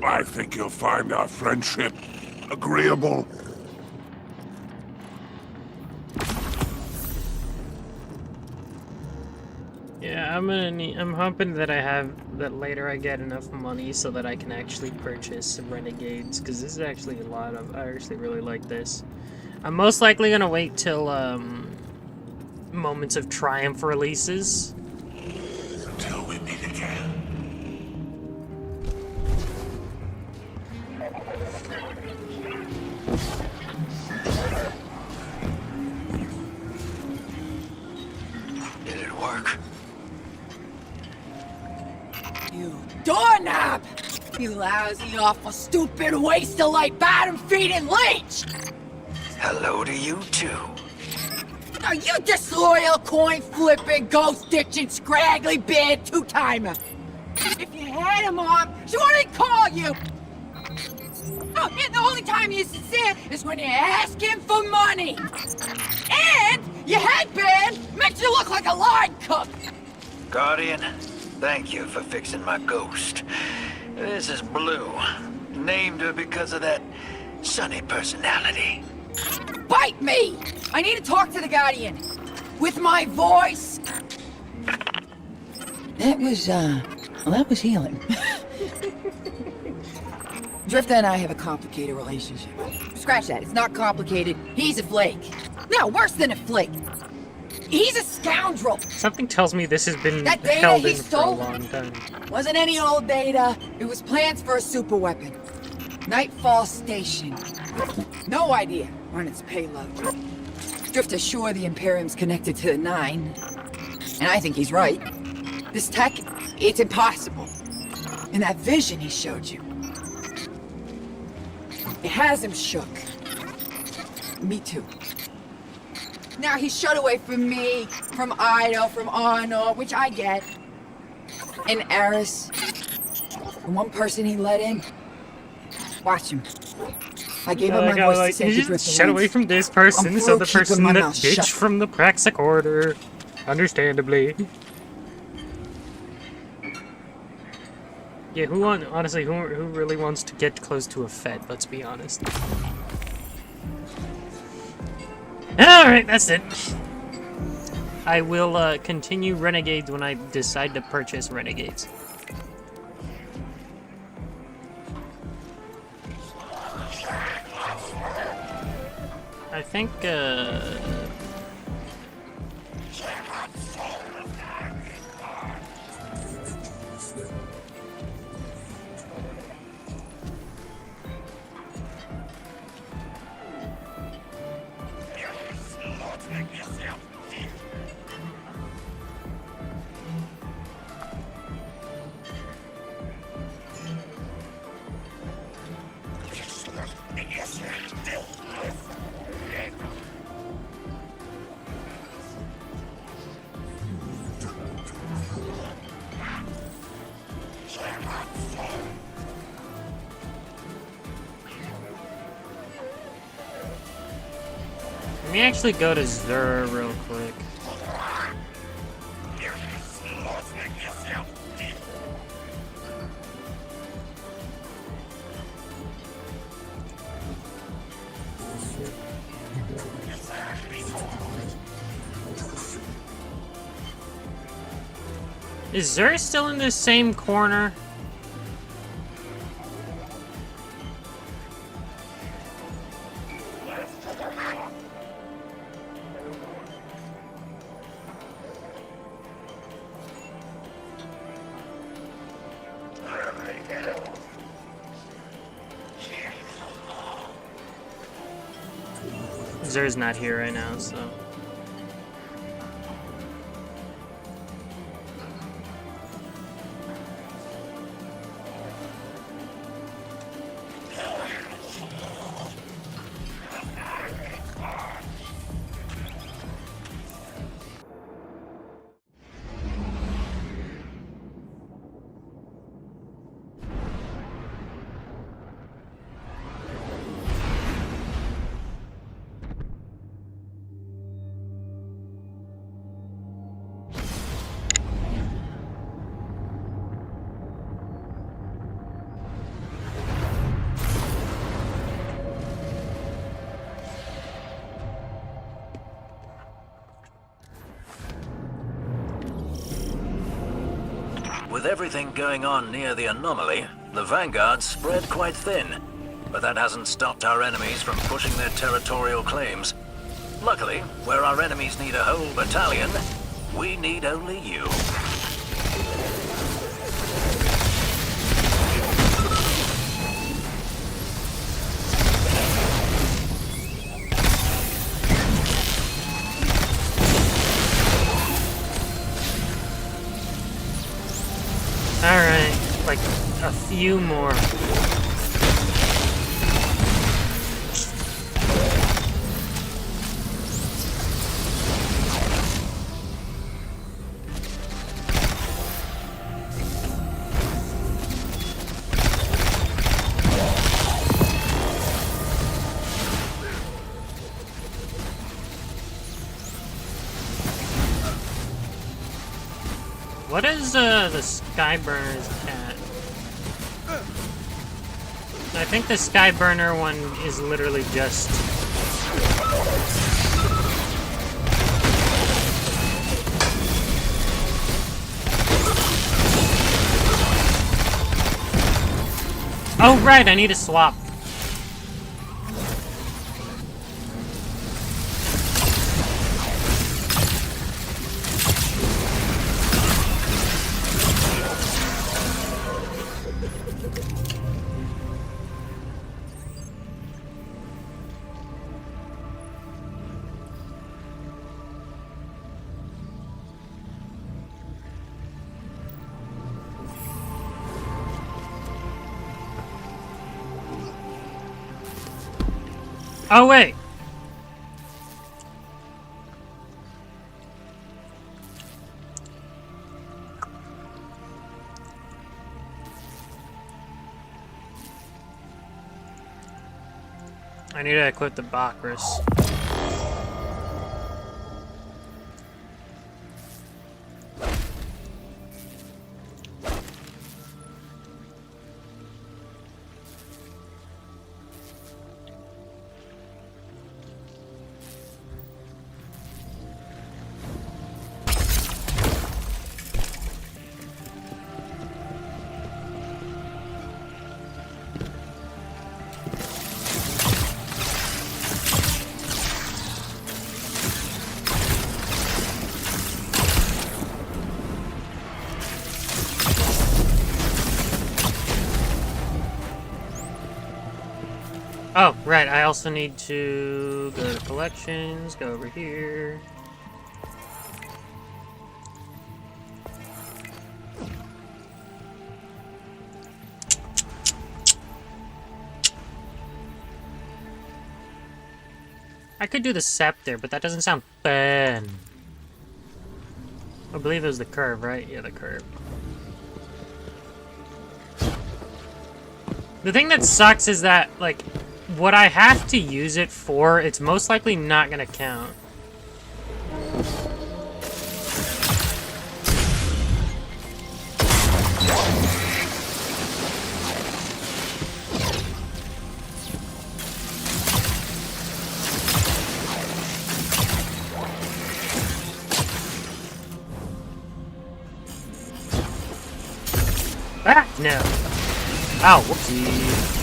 I think you'll find our friendship agreeable. Yeah, I'm hoping that later I get enough money so that I can actually purchase Renegades, because this is actually I actually really like this. I'm most likely gonna wait till Moments of Triumph releases. Until we meet again. Did it work? You doorknob! You lousy, awful, stupid, waste of light, bottom-feeding leech! Hello to you, too. Are you disloyal, coin-flipping, ghost-ditching, scraggly-beard two-timer? If you had him off, she wouldn't call you! Oh, and the only time you're sincere is when you ask him for money! And your headband makes you look like a line cook! Guardian, thank you for fixing my ghost. This is Blue. Named her because of that sunny personality. Bite me! I need to talk to the Guardian. With my voice. That was healing. Drifter and I have a complicated relationship. Scratch that, it's not complicated. He's a flake. No, worse than a flake. He's a scoundrel. Something tells me this has been That data held he in for a stole long time. wasn't any old data. It was plans for a super weapon. Nightfall Station. No idea on its payload. Drifter's sure the Imperium's connected to the Nine. And I think he's right. This tech, it's impossible. And that vision he showed you, it has him shook. Me too. Now he's shut away from me, from Ido, from Arno, which I get. And Eris. The one person he let in. Watch him. I gave him my voice to say he just shut away from this person, so the person that bitched from the Praxic Order. Understandably. Yeah, honestly, who really wants to get close to a Fed, let's be honest. Alright, that's it. I will continue Renegades when I decide to purchase Renegades. I think, let me actually go to Zur real quick. Is Zur still in the same corner? Zur's not here right now, so... With everything going on near the anomaly, the vanguards spread quite thin. But that hasn't stopped our enemies from pushing their territorial claims. Luckily, where our enemies need a whole battalion, we need only you. Alright, like a few more. What is the Skyburner's at? I think the Skyburner one is literally just... Oh right, I need to swap. Oh, wait. I need to equip the Bakris. Oh, right, I also need to go to collections, go over here. I could do the scepter, but that doesn't sound fun. I believe it was the curve, right? Yeah, the curve. The thing that sucks is that, like, what I have to use it for, it's most likely not gonna count. Ah, no. Ow, whoopsie.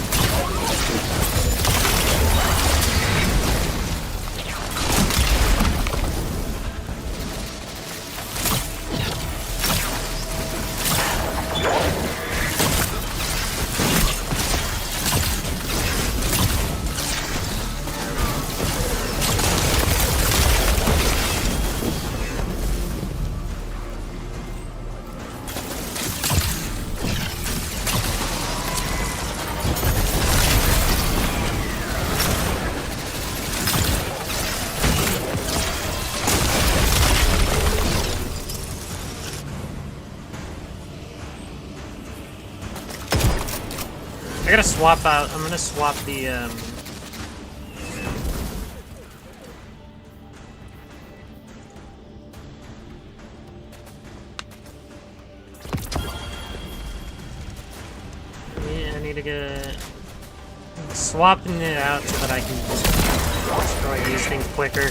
I gotta swap out. I'm gonna swap the, yeah, I need to get... swapping it out so that I can just destroy these things quicker.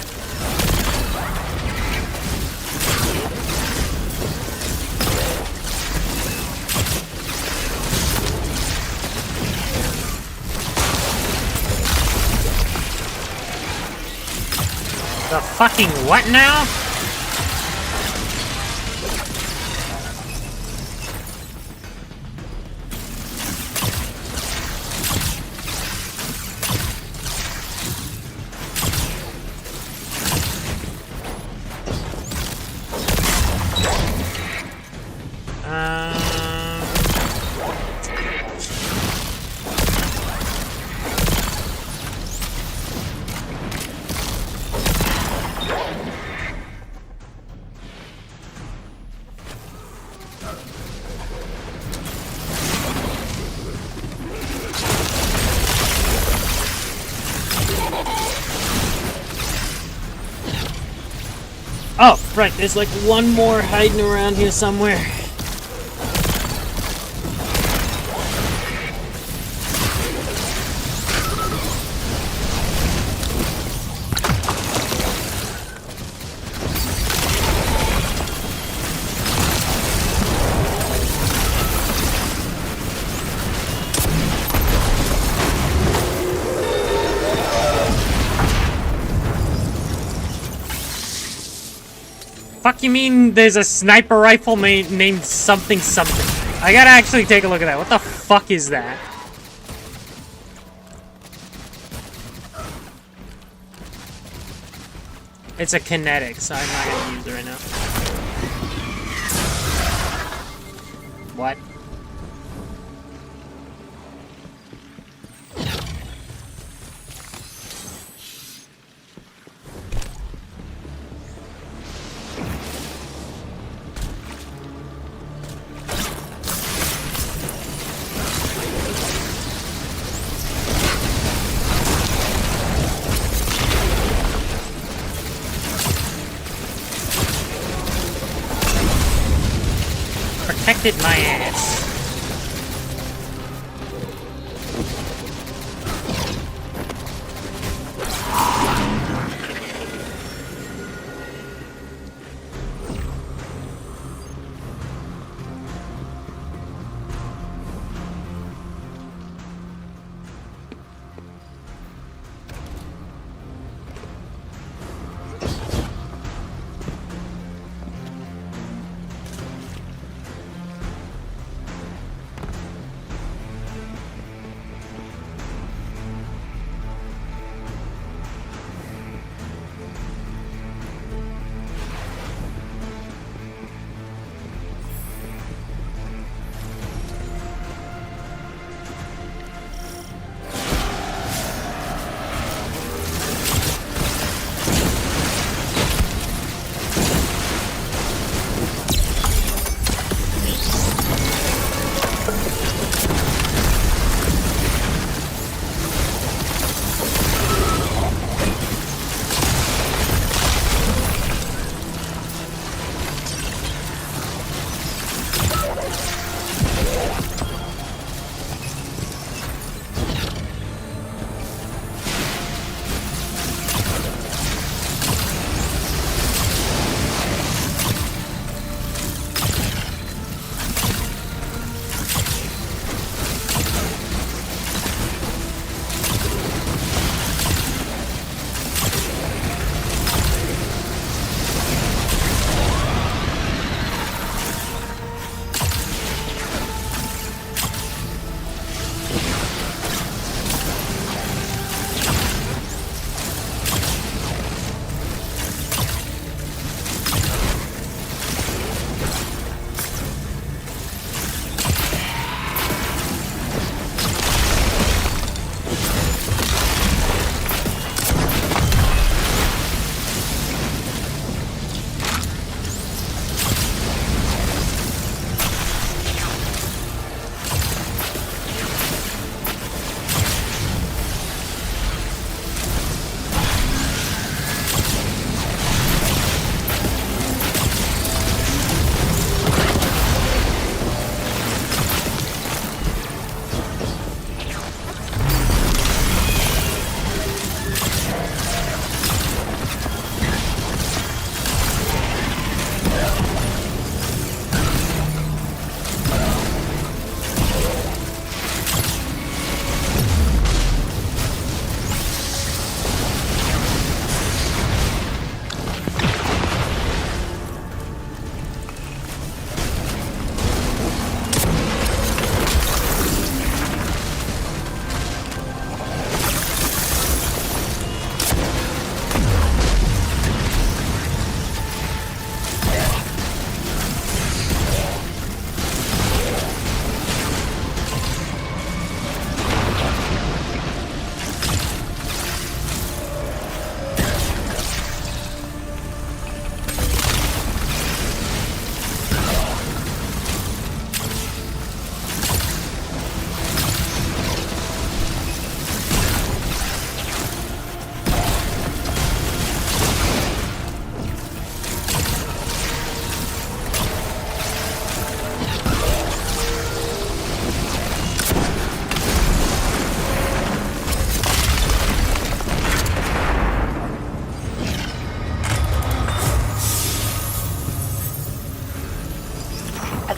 The fucking what now? Oh, right, there's like one more hiding around here somewhere. Fuck you mean there's a sniper rifle named something something? I gotta actually take a look at that. What the fuck is that? It's a kinetic, so I'm not gonna use it right now. What? Hit my ass.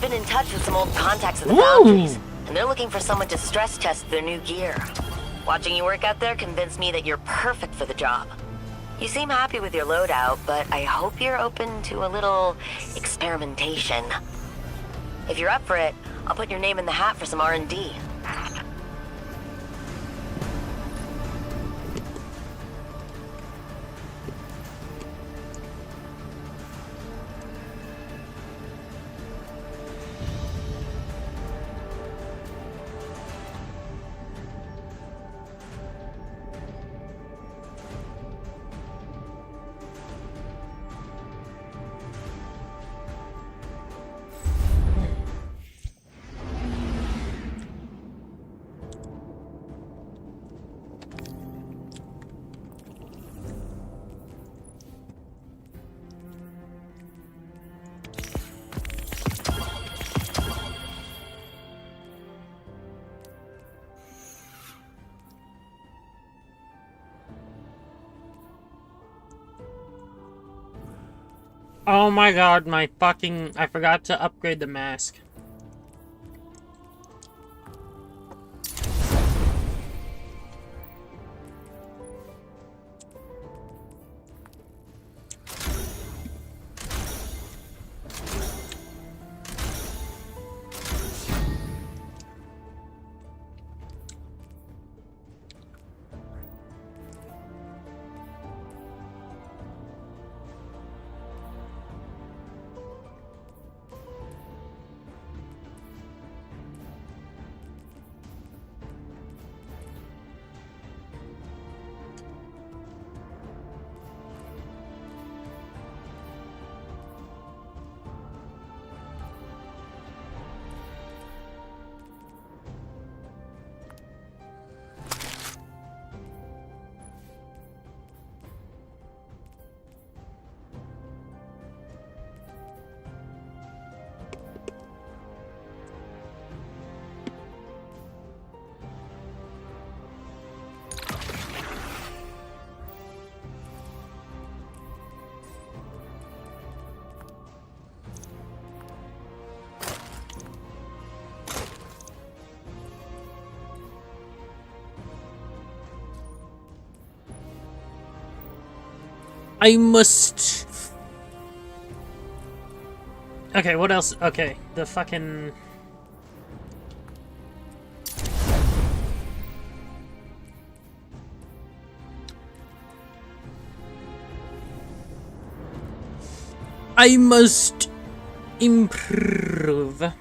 been in touch with some old contacts at the foundries, and they're looking for someone to stress test their new gear. Watching you work out there convinced me that you're perfect for the job. You seem happy with your loadout, but I hope you're open to a little experimentation. If you're up for it, I'll put your name in the hat for some R&D. Oh my god, my fucking... I forgot to upgrade the mask. I must... Okay, what else? Okay, the fucking... I must improve.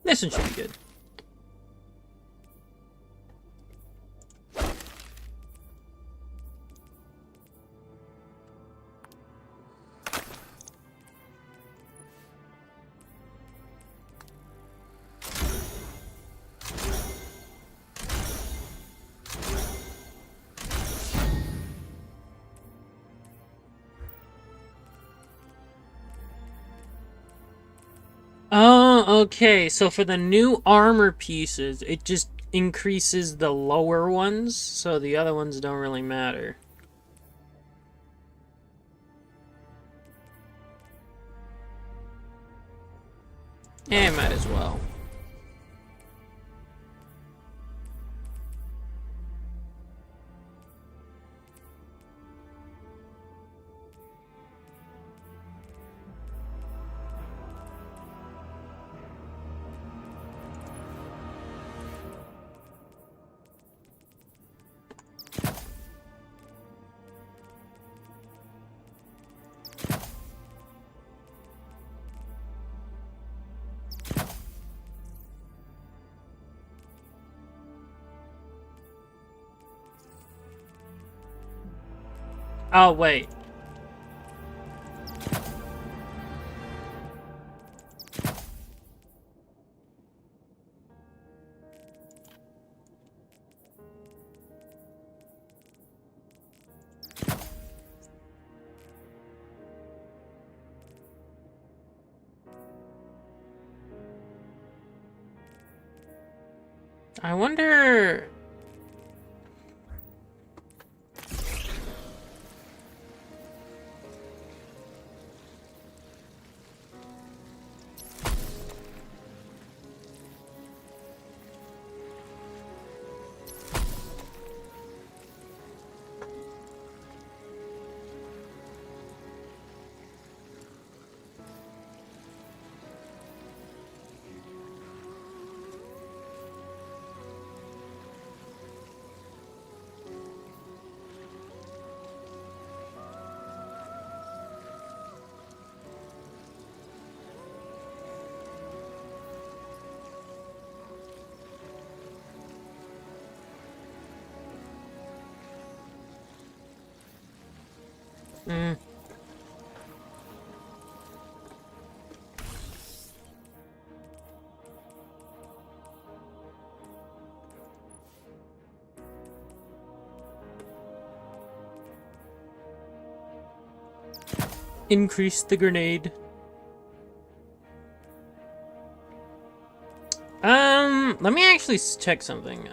This one should be good. Oh, okay. So for the new armor pieces, it just increases the lower ones, so the other ones don't really matter. Yeah, might as well. Oh, wait. I wonder... Increase the grenade. Let me actually check something.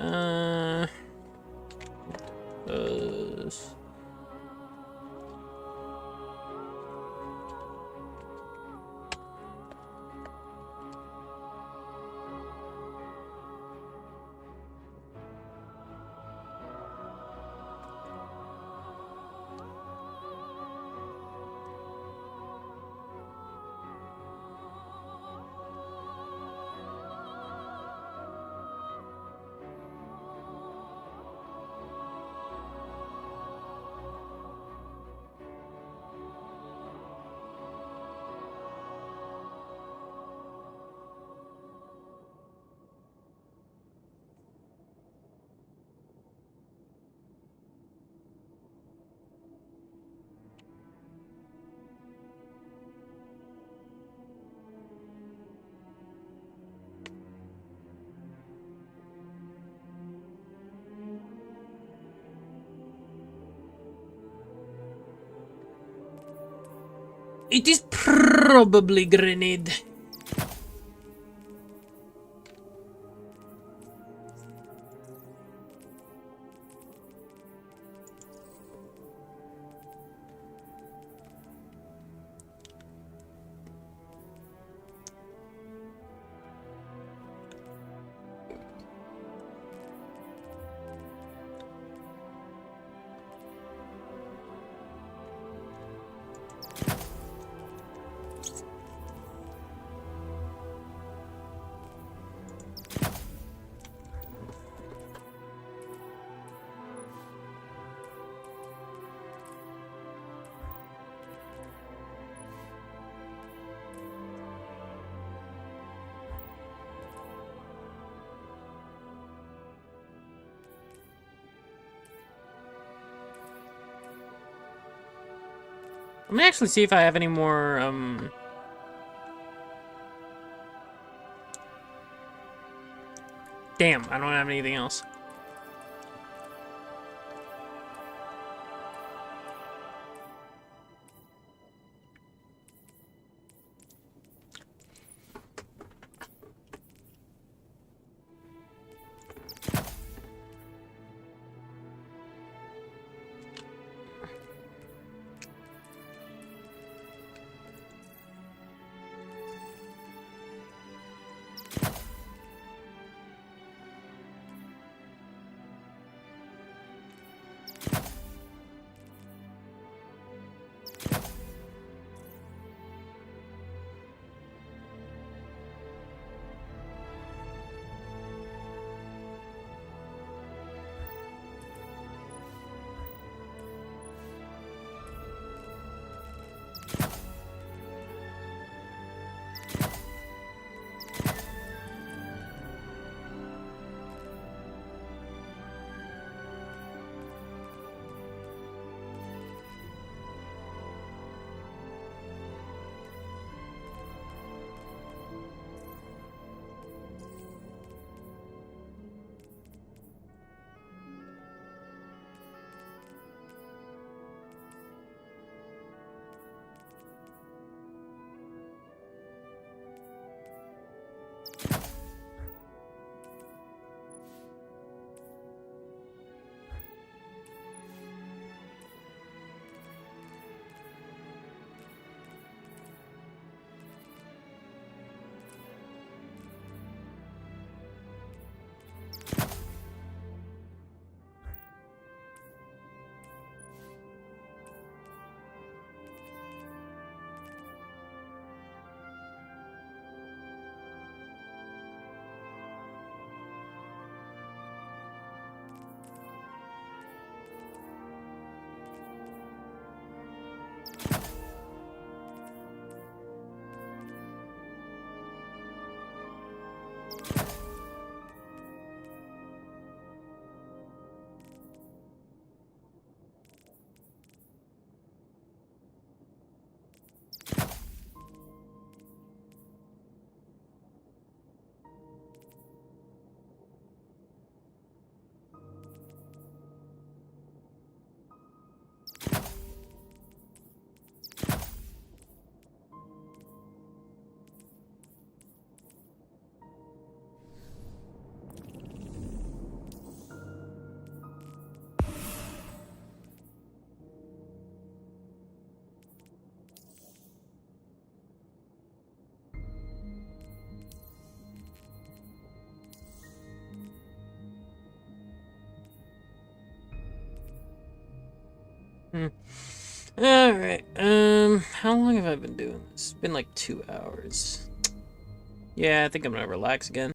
It is probably grenade. Let me actually see if I have any more, Damn, I don't have anything else. Alright, how long have I been doing this? It's been like 2 hours. Yeah, I think I'm gonna relax again.